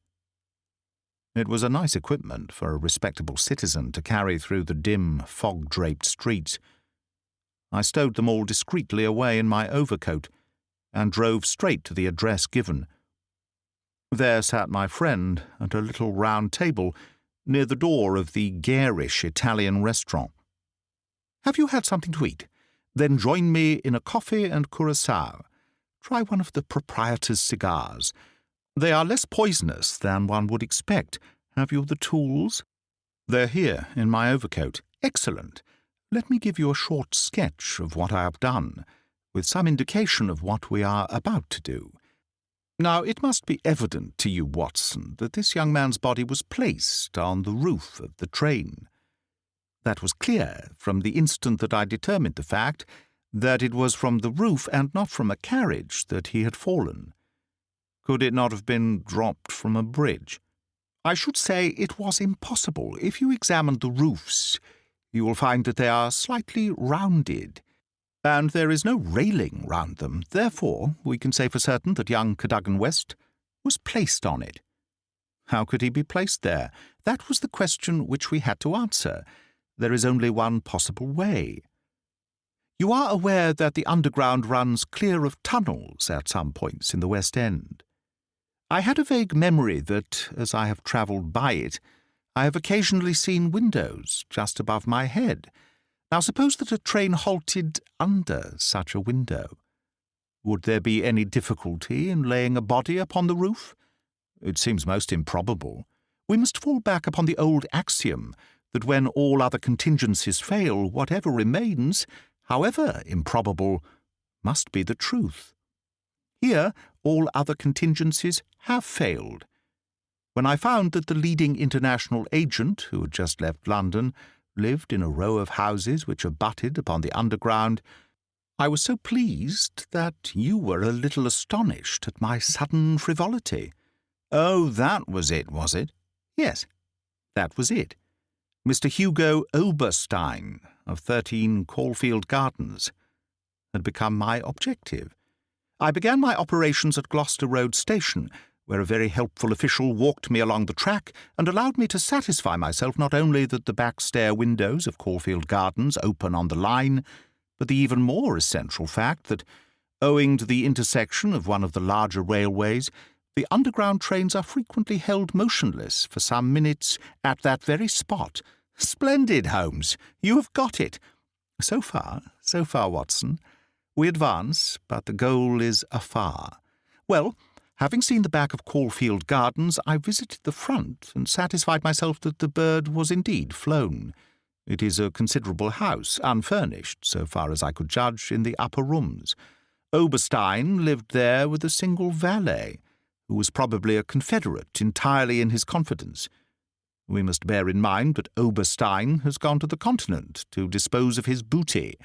It was a nice equipment for a respectable citizen to carry through the dim, fog-draped streets. I stowed them all discreetly away in my overcoat and drove straight to the address given. There sat my friend at a little round table near the door of the garish Italian restaurant. "Have you had something to eat? Then join me in a coffee and curaçao. Try one of the proprietor's cigars. They are less poisonous than one would expect. Have you the tools?" "They're here, in my overcoat." "Excellent. Let me give you a short sketch of what I have done, with some indication of what we are about to do. Now, it must be evident to you, Watson, that this young man's body was placed on the roof of the train. That was clear from the instant that I determined the fact that it was from the roof and not from a carriage that he had fallen. Could it not have been dropped from a bridge? I should say it was impossible. If you examine the roofs, you will find that they are slightly rounded, and there is no railing round them. Therefore, we can say for certain that young Cadogan West was placed on it. How could he be placed there? That was the question which we had to answer. There is only one possible way. You are aware that the underground runs clear of tunnels at some points in the West End. I had a vague memory that, as I have travelled by it, I have occasionally seen windows just above my head. Now suppose that a train halted under such a window. Would there be any difficulty in laying a body upon the roof? It seems most improbable. We must fall back upon the old axiom that when all other contingencies fail, whatever remains, however improbable, must be the truth. Here, all other contingencies have failed. When I found that the leading international agent, who had just left London, lived in a row of houses which abutted upon the underground, I was so pleased that you were a little astonished at my sudden frivolity. Oh, that was it, was it? Yes, that was it. Mr. Hugo Oberstein, of 13 Caulfield Gardens, had become my objective. I began my operations at Gloucester Road Station, where a very helpful official walked me along the track and allowed me to satisfy myself not only that the back stair windows of Caulfield Gardens open on the line, but the even more essential fact that, owing to the intersection of one of the larger railways, the underground trains are frequently held motionless for some minutes at that very spot. Splendid, Holmes! You have got it! So far, Watson. We advance, but the goal is afar. Well, having seen the back of Caulfield Gardens, I visited the front and satisfied myself that the bird was indeed flown. It is a considerable house, unfurnished, so far as I could judge, in the upper rooms. Oberstein lived there with a single valet, who was probably a confederate entirely in his confidence. We must bear in mind that Oberstein has gone to the Continent to dispose of his booty,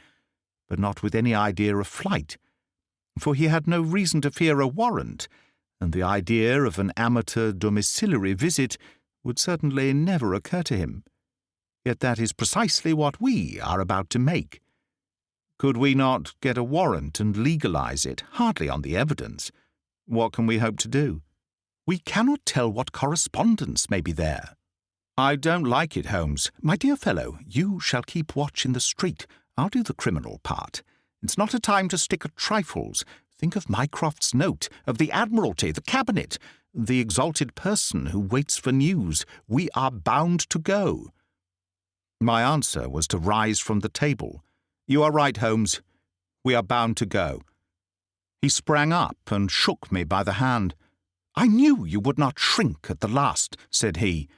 but not with any idea of flight, for he had no reason to fear a warrant, and the idea of an amateur domiciliary visit would certainly never occur to him. Yet that is precisely what we are about to make. Could we not get a warrant and legalize it? Hardly on the evidence. What can we hope to do? We cannot tell what correspondence may be there. I don't like it, Holmes. My dear fellow, you shall keep watch in the street. I'll do the criminal part. It's not a time to stick at trifles. Think of Mycroft's note, of the Admiralty, the Cabinet. the exalted person who waits for news. We are bound to go." My answer was to rise from the table. "You are right, Holmes. We are bound to go." He sprang up and shook me by the hand. "I knew you would not shrink at the last," said he.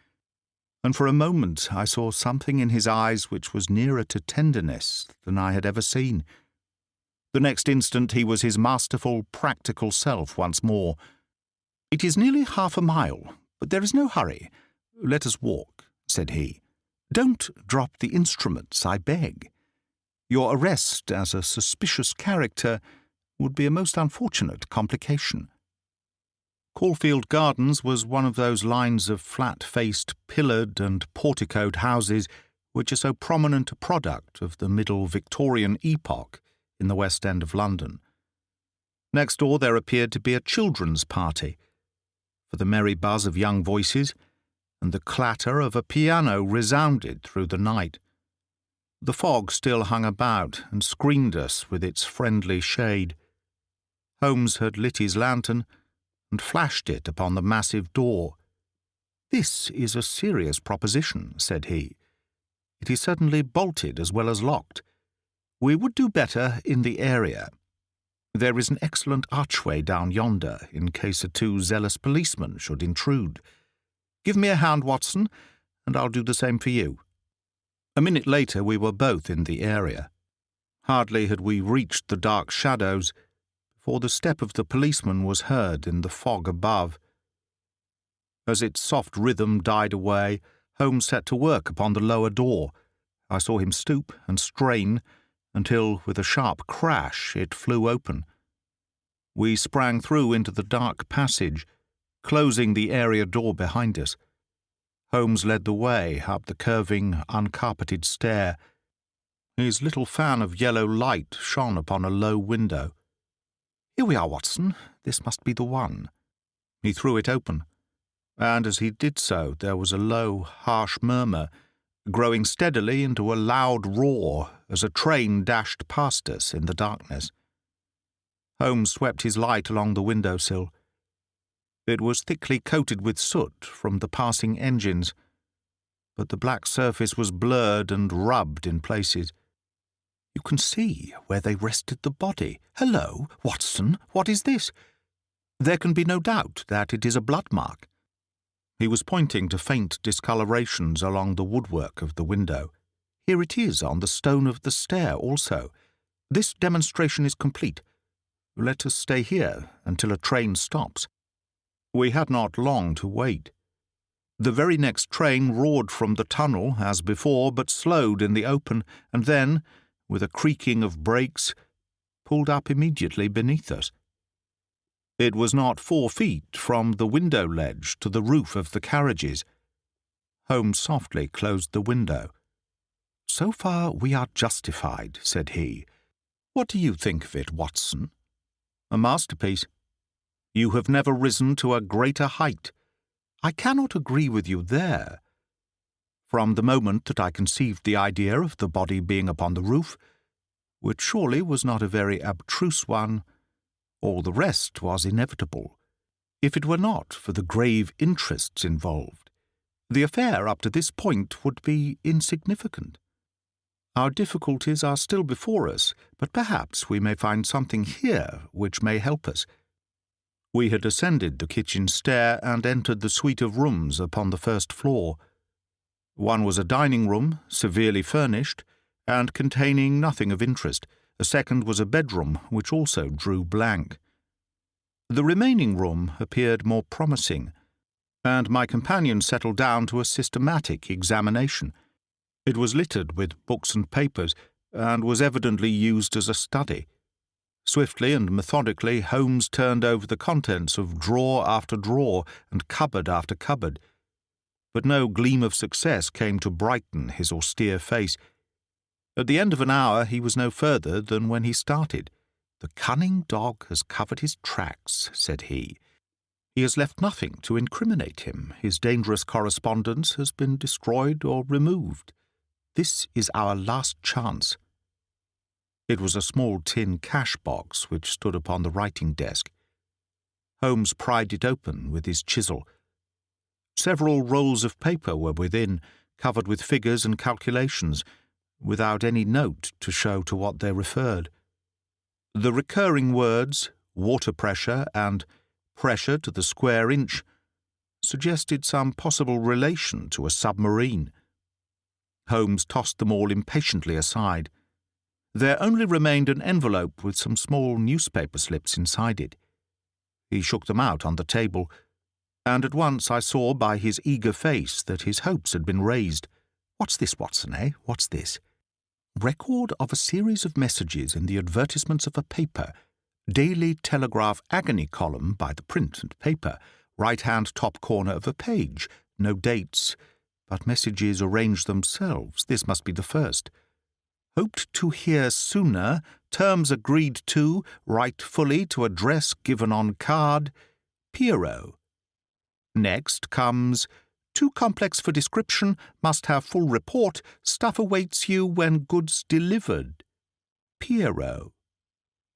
And for a moment I saw something in his eyes which was nearer to tenderness than I had ever seen. The next instant he was his masterful, practical self once more. "It is nearly 1/2 mile, but there is no hurry. Let us walk," said he. "Don't drop the instruments, I beg. Your arrest as a suspicious character would be a most unfortunate complication." Caulfield Gardens was one of those lines of flat-faced, pillared and porticoed houses which are so prominent a product of the middle Victorian epoch in the West End of London. Next door there appeared to be a children's party, for the merry buzz of young voices and the clatter of a piano resounded through the night. The fog still hung about and screened us with its friendly shade. Holmes had lit his lantern and flashed it upon the massive door. "This is a serious proposition," said he. "It is certainly bolted as well as locked. We would do better in the area. There is an excellent archway down yonder, in case a too zealous policeman should intrude. Give me a hand, Watson, and I'll do the same for you." A minute later we were both in the area. Hardly had we reached the dark shadows before the step of the policeman was heard in the fog above. As its soft rhythm died away, Holmes set to work upon the lower door. I saw him stoop and strain until, with a sharp crash, it flew open. We sprang through into the dark passage, closing the area door behind us. Holmes led the way up the curving, uncarpeted stair. His little fan of yellow light shone upon a low window. "Here we are, Watson. This must be the one." He threw it open, and as he did so there was a low, harsh murmur, growing steadily into a loud roar as a train dashed past us in the darkness. Holmes swept his light along the window-sill. It was thickly coated with soot from the passing engines, but the black surface was blurred and rubbed in places. "You can see where they rested the body. Hello, Watson, what is this? There can be no doubt that it is a blood mark." He was pointing to faint discolorations along the woodwork of the window. "Here it is on the stone of the stair also. This demonstration is complete. Let us stay here until a train stops." We had not long to wait. The very next train roared from the tunnel as before, but slowed in the open, and then, with a creaking of brakes, pulled up immediately beneath us. It was not 4 feet from the window ledge to the roof of the carriages. Holmes softly closed the window. "So far we are justified," said he. "What do you think of it, Watson?" "A masterpiece. You have never risen to a greater height." "I cannot agree with you there. From the moment that I conceived the idea of the body being upon the roof, which surely was not a very abstruse one, all the rest was inevitable. If it were not for the grave interests involved, the affair up to this point would be insignificant. Our difficulties are still before us, but perhaps we may find something here which may help us." We had ascended the kitchen stair and entered the suite of rooms upon the first floor. One was a dining room, severely furnished, and containing nothing of interest. A second was a bedroom, which also drew blank. The remaining room appeared more promising, and my companion settled down to a systematic examination. It was littered with books and papers, and was evidently used as a study. Swiftly and methodically, Holmes turned over the contents of drawer after drawer and cupboard after cupboard, but no gleam of success came to brighten his austere face. At the end of an hour he was no further than when he started. "The cunning dog has covered his tracks," said he. "He has left nothing to incriminate him. His dangerous correspondence has been destroyed or removed. This is our last chance." It was a small tin cash box which stood upon the writing desk. Holmes pried it open with his chisel. Several rolls of paper were within, covered with figures and calculations, without any note to show to what they referred. The recurring words, water pressure and pressure to the square inch, suggested some possible relation to a submarine. Holmes tossed them all impatiently aside. There only remained an envelope with some small newspaper slips inside it. He shook them out on the table, and at once I saw by his eager face that his hopes had been raised. "What's this, Watson, eh? What's this? Record of a series of messages in the advertisements of a paper. Daily Telegraph agony column by the print and paper. Right-hand top corner of a page. No dates, but messages arranged themselves. This must be the first. Hoped to hear sooner. Terms agreed to. Write fully to address given on card. Pierrot. Next comes, too complex for description, must have full report. Stuff awaits you when goods delivered. Pierrot.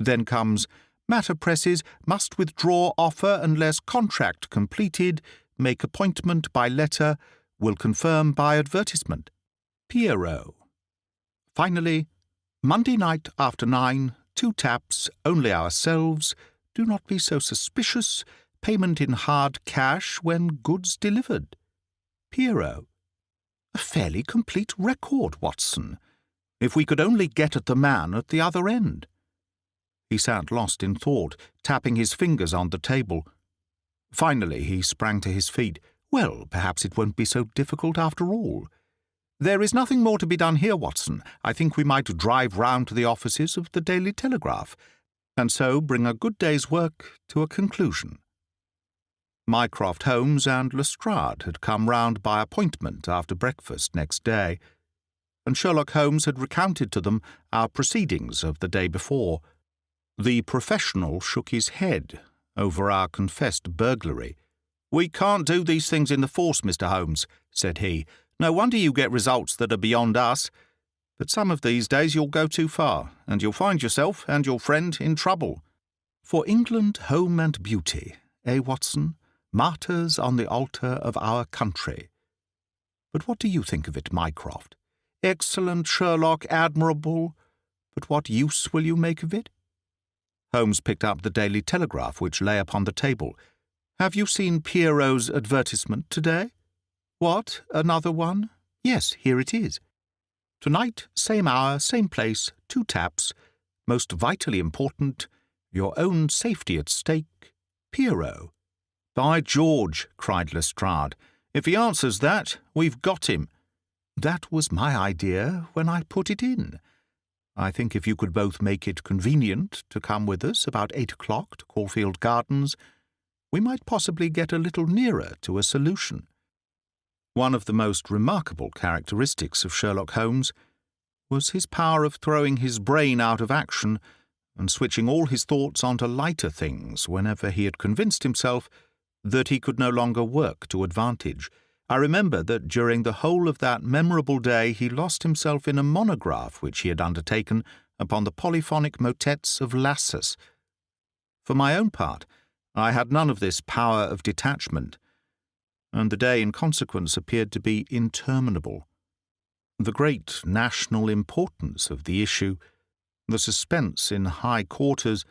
Then comes, matter presses, must withdraw offer unless contract completed. Make appointment by letter. Will confirm by advertisement. Pierrot. Finally, Monday night after 9, 2 taps, only ourselves. Do not be so suspicious. Payment in hard cash when goods delivered. Pierrot. A fairly complete record, Watson, if we could only get at the man at the other end. He sat lost in thought, tapping his fingers on the table. Finally he sprang to his feet. Well, perhaps it won't be so difficult after all. There is nothing more to be done here, Watson. I think we might drive round to the offices of the Daily Telegraph, and so bring a good day's work to a conclusion. Mycroft Holmes and Lestrade had come round by appointment after breakfast next day, and Sherlock Holmes had recounted to them our proceedings of the day before. The professional shook his head over our confessed burglary. "We can't do these things in the force, Mr. Holmes," said he. "No wonder you get results that are beyond us. But some of these days you'll go too far, and you'll find yourself and your friend in trouble. For England, home and beauty, eh, Watson? Martyrs on the altar of our country. But what do you think of it, Mycroft? Excellent, Sherlock, admirable. But what use will you make of it?" Holmes picked up the Daily Telegraph, which lay upon the table. "Have you seen Pierrot's advertisement today?" "What, another one?" "Yes, here it is. Tonight, same hour, same place, 2 taps. Most vitally important, your own safety at stake. Pierrot." "By George," cried Lestrade, "if he answers that, we've got him." "That was my idea when I put it in. I think if you could both make it convenient to come with us about 8 o'clock to Caulfield Gardens, we might possibly get a little nearer to a solution." One of the most remarkable characteristics of Sherlock Holmes was his power of throwing his brain out of action and switching all his thoughts onto lighter things whenever he had convinced himself that he could no longer work to advantage. I remember that during the whole of that memorable day he lost himself in a monograph which he had undertaken upon the polyphonic motets of Lassus. For my own part, I had none of this power of detachment, and the day in consequence appeared to be interminable. The great national importance of the issue, the suspense in high quarters,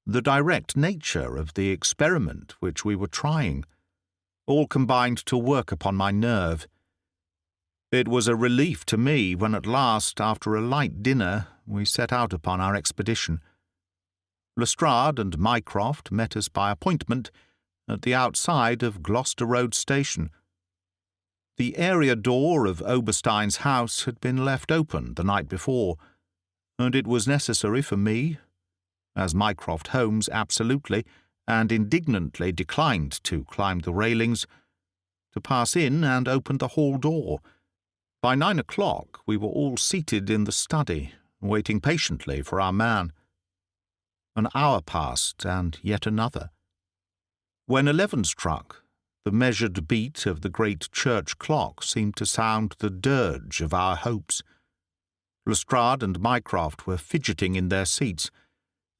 the direct nature of the experiment which we were trying, all combined to work upon my nerve. It was a relief to me when at last, after a light dinner, we set out upon our expedition. Lestrade and Mycroft met us by appointment at the outside of Gloucester Road Station. The area door of Oberstein's house had been left open the night before, and it was necessary for me, as Mycroft Holmes absolutely and indignantly declined to climb the railings, to pass in and open the hall door. By 9 o'clock we were all seated in the study, waiting patiently for our man. An hour passed, and yet another. When 11 struck, the measured beat of the great church clock seemed to sound the dirge of our hopes. Lestrade and Mycroft were fidgeting in their seats,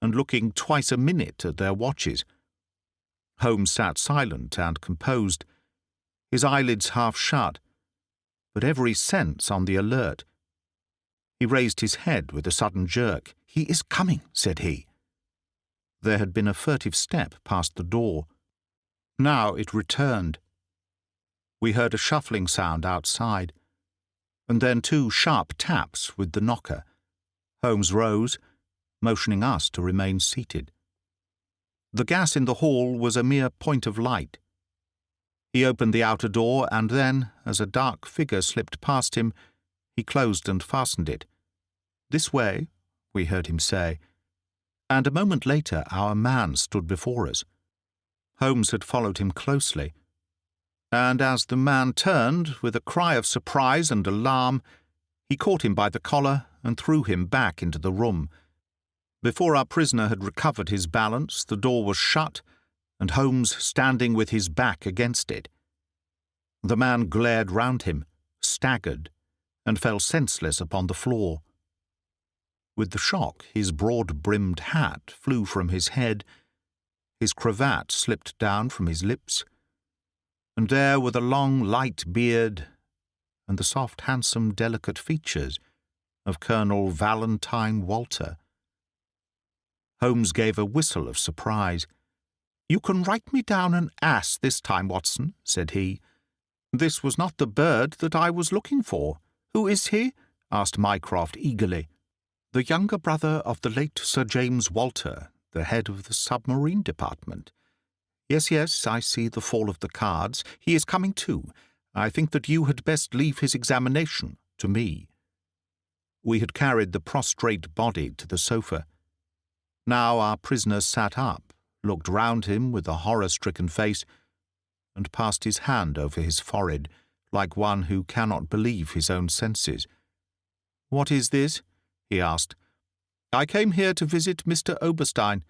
and looking twice a minute at their watches. Holmes sat silent and composed, his eyelids half shut, but every sense on the alert. He raised his head with a sudden jerk. "He is coming," said he. There had been a furtive step past the door. Now it returned. We heard a shuffling sound outside, and then 2 sharp taps with the knocker. Holmes rose, motioning us to remain seated. The gas in the hall was a mere point of light. He opened the outer door, and then, as a dark figure slipped past him, he closed and fastened it. "This way," we heard him say, and a moment later our man stood before us. Holmes had followed him closely, and as the man turned, with a cry of surprise and alarm, he caught him by the collar and threw him back into the room. Before our prisoner had recovered his balance, the door was shut, and Holmes standing with his back against it. The man glared round him, staggered, and fell senseless upon the floor. With the shock, his broad-brimmed hat flew from his head, his cravat slipped down from his lips, and there were the long, light beard and the soft, handsome, delicate features of Colonel Valentine Walter. Holmes gave a whistle of surprise. "You can write me down an ass this time, Watson," said he. "This was not the bird that I was looking for." "Who is he?" asked Mycroft eagerly. "The younger brother of the late Sir James Walter, the head of the submarine department." Yes, I see the fall of the cards. He is coming too. I think that you had best leave his examination to me." We had carried the prostrate body to the sofa. Now our prisoner sat up, looked round him with a horror-stricken face, and passed his hand over his forehead, like one who cannot believe his own senses. "What is this?" he asked. "I came here to visit Mr. Oberstein."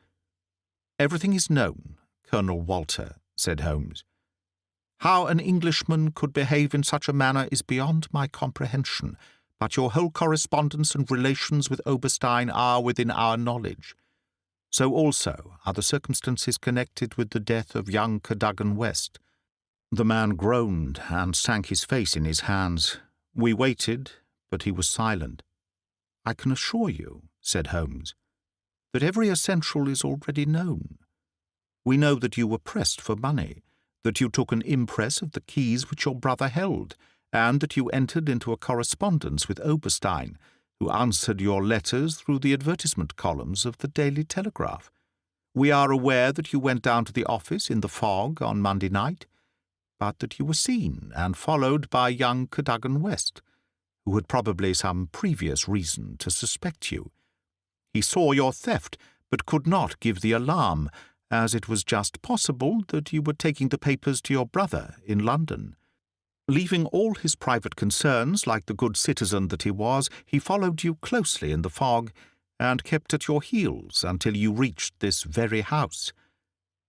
"Everything is known, Colonel Walter," said Holmes. "How an Englishman could behave in such a manner is beyond my comprehension, but your whole correspondence and relations with Oberstein are within our knowledge. So also are the circumstances connected with the death of young Cadogan West." The man groaned and sank his face in his hands. We waited, but he was silent. "I can assure you," said Holmes, "that every essential is already known. We know that you were pressed for money, that you took an impress of the keys which your brother held, and that you entered into a correspondence with Oberstein, who answered your letters through the advertisement columns of the Daily Telegraph. We are aware that you went down to the office in the fog on Monday night, but that you were seen and followed by young Cadogan West, who had probably some previous reason to suspect you. He saw your theft, but could not give the alarm, as it was just possible that you were taking the papers to your brother in London. Leaving all his private concerns, like the good citizen that he was, he followed you closely in the fog, and kept at your heels until you reached this very house.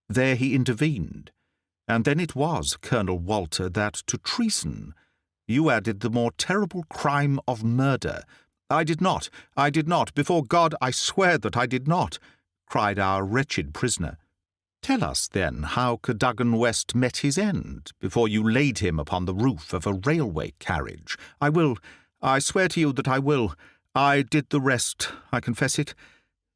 There he intervened, and then it was, Colonel Walter, that to treason you added the more terrible crime of murder." I did not. Before God, I swear that I did not," cried our wretched prisoner. "Tell us, then, how Cadogan West met his end, before you laid him upon the roof of a railway carriage." "I will. I swear to you that I will. I did the rest, I confess it.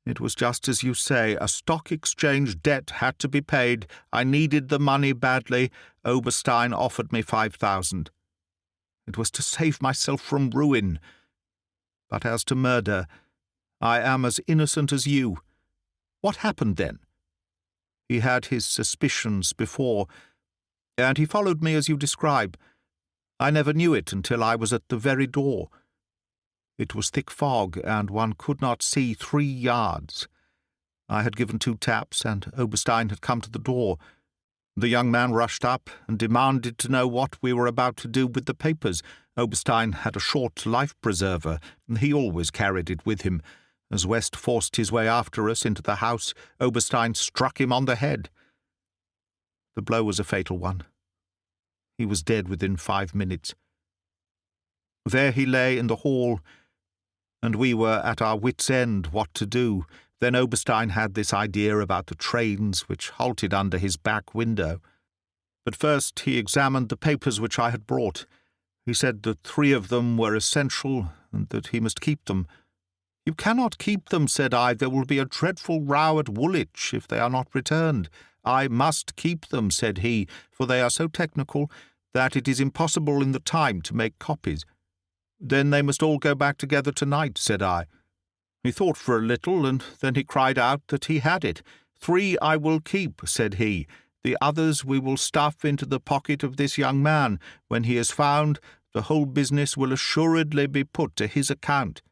It was just as you say. A stock exchange debt had to be paid. I needed the money badly. Oberstein offered me 5,000. It was to save myself from ruin. But as to murder, I am as innocent as you. What happened then?" "He had his suspicions before, and he followed me as you describe. I never knew it until I was at the very door. It was thick fog, and one could not see 3 yards. I had given 2 taps, and Oberstein had come to the door. The young man rushed up and demanded to know what we were about to do with the papers. Oberstein had a short life-preserver, and he always carried it with him. As West forced his way after us into the house, Oberstein struck him on the head. The blow was a fatal one. He was dead within 5 minutes. There he lay in the hall, and we were at our wits' end what to do. Then Oberstein had this idea about the trains which halted under his back window. But first he examined the papers which I had brought. He said that 3 of them were essential and that he must keep them. "You cannot keep them," said I. "There will be a dreadful row at Woolwich if they are not returned." "I must keep them," said he, "for they are so technical that it is impossible in the time to make copies." "Then they must all go back together tonight," said I. He thought for a little, and then he cried out that he had it. "3 I will keep," said he. "The others we will stuff into the pocket of this young man. When he is found, the whole business will assuredly be put to his account."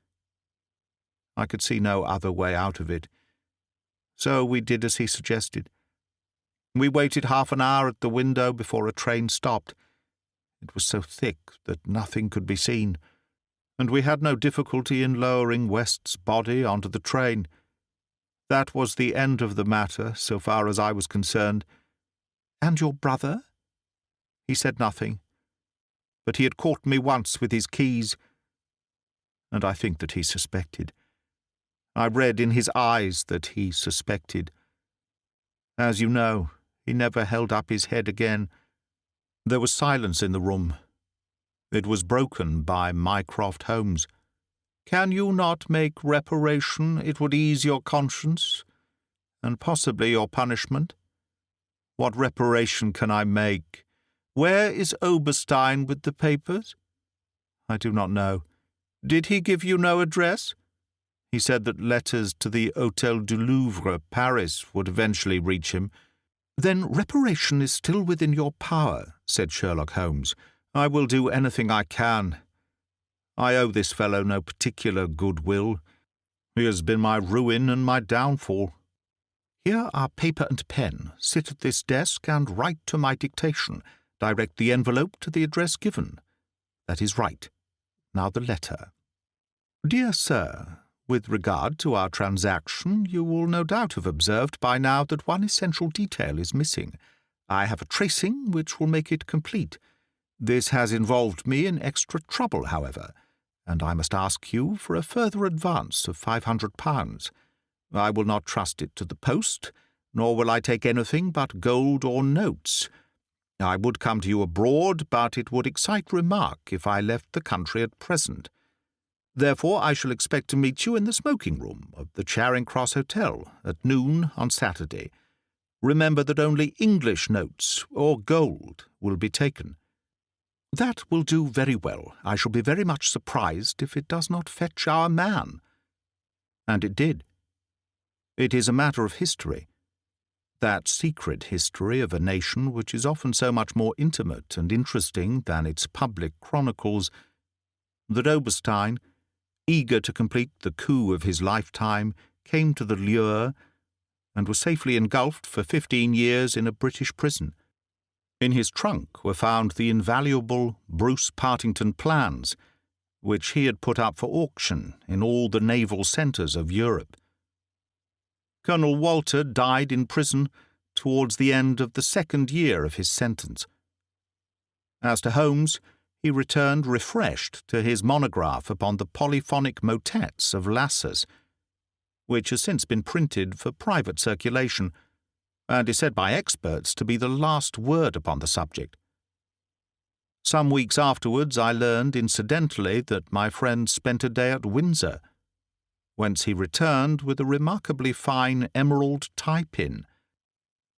I could see no other way out of it. So we did as he suggested. We waited half an hour at the window before a train stopped. It was so thick that nothing could be seen, and we had no difficulty in lowering West's body onto the train. That was the end of the matter, so far as I was concerned. "And your brother?" He said nothing, but he had caught me once with his keys, and I think that he suspected. I read in his eyes that he suspected. As you know, he never held up his head again. There was silence in the room. It was broken by Mycroft Holmes. "Can you not make reparation? It would ease your conscience, and possibly your punishment." "What reparation can I make? Where is Oberstein with the papers?" "I do not know." "Did he give you no address?" "He said that letters to the Hôtel du Louvre, Paris, would eventually reach him." "Then reparation is still within your power," said Sherlock Holmes. "I will do anything I can. I owe this fellow no particular goodwill. He has been my ruin and my downfall. Here are paper and pen. Sit at this desk and write to my dictation. Direct the envelope to the address given. That is right. Now the letter. Dear Sir, with regard to our transaction, you will no doubt have observed by now that one essential detail is missing. I have a tracing which will make it complete. This has involved me in extra trouble, however, and I must ask you for a further advance of £500. I will not trust it to the post, nor will I take anything but gold or notes. I would come to you abroad, but it would excite remark if I left the country at present. Therefore I shall expect to meet you in the smoking-room of the Charing Cross Hotel at noon on Saturday. Remember that only English notes or gold will be taken. That will do very well. I shall be very much surprised if it does not fetch our man. And it did. It is a matter of history, that secret history of a nation which is often so much more intimate and interesting than its public chronicles, that Oberstein, eager to complete the coup of his lifetime, came to the lure and was safely engulfed for 15 years in a British prison. In his trunk were found the invaluable Bruce-Partington Plans, which he had put up for auction in all the naval centres of Europe. Colonel Walter died in prison towards the end of the 2nd year of his sentence. As to Holmes, he returned refreshed to his monograph upon the polyphonic motets of Lassus, which has since been printed for private circulation, and is said by experts to be the last word upon the subject. Some weeks afterwards I learned incidentally that my friend spent a day at Windsor, whence he returned with a remarkably fine emerald tie-pin.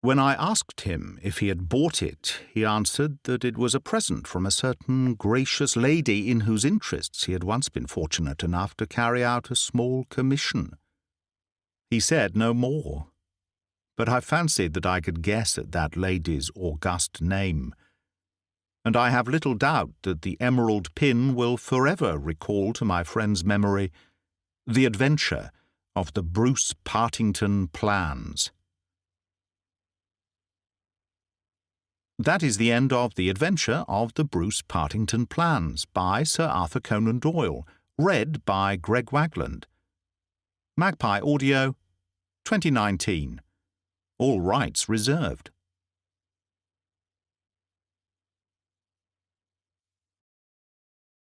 When I asked him if he had bought it, he answered that it was a present from a certain gracious lady in whose interests he had once been fortunate enough to carry out a small commission. He said no more, but I fancied that I could guess at that lady's august name, and I have little doubt that the emerald pin will forever recall to my friend's memory the adventure of the Bruce-Partington Plans. That is the end of The Adventure of the Bruce-Partington Plans by Sir Arthur Conan Doyle, read by Greg Wagland. Magpie Audio, 2019. All rights reserved.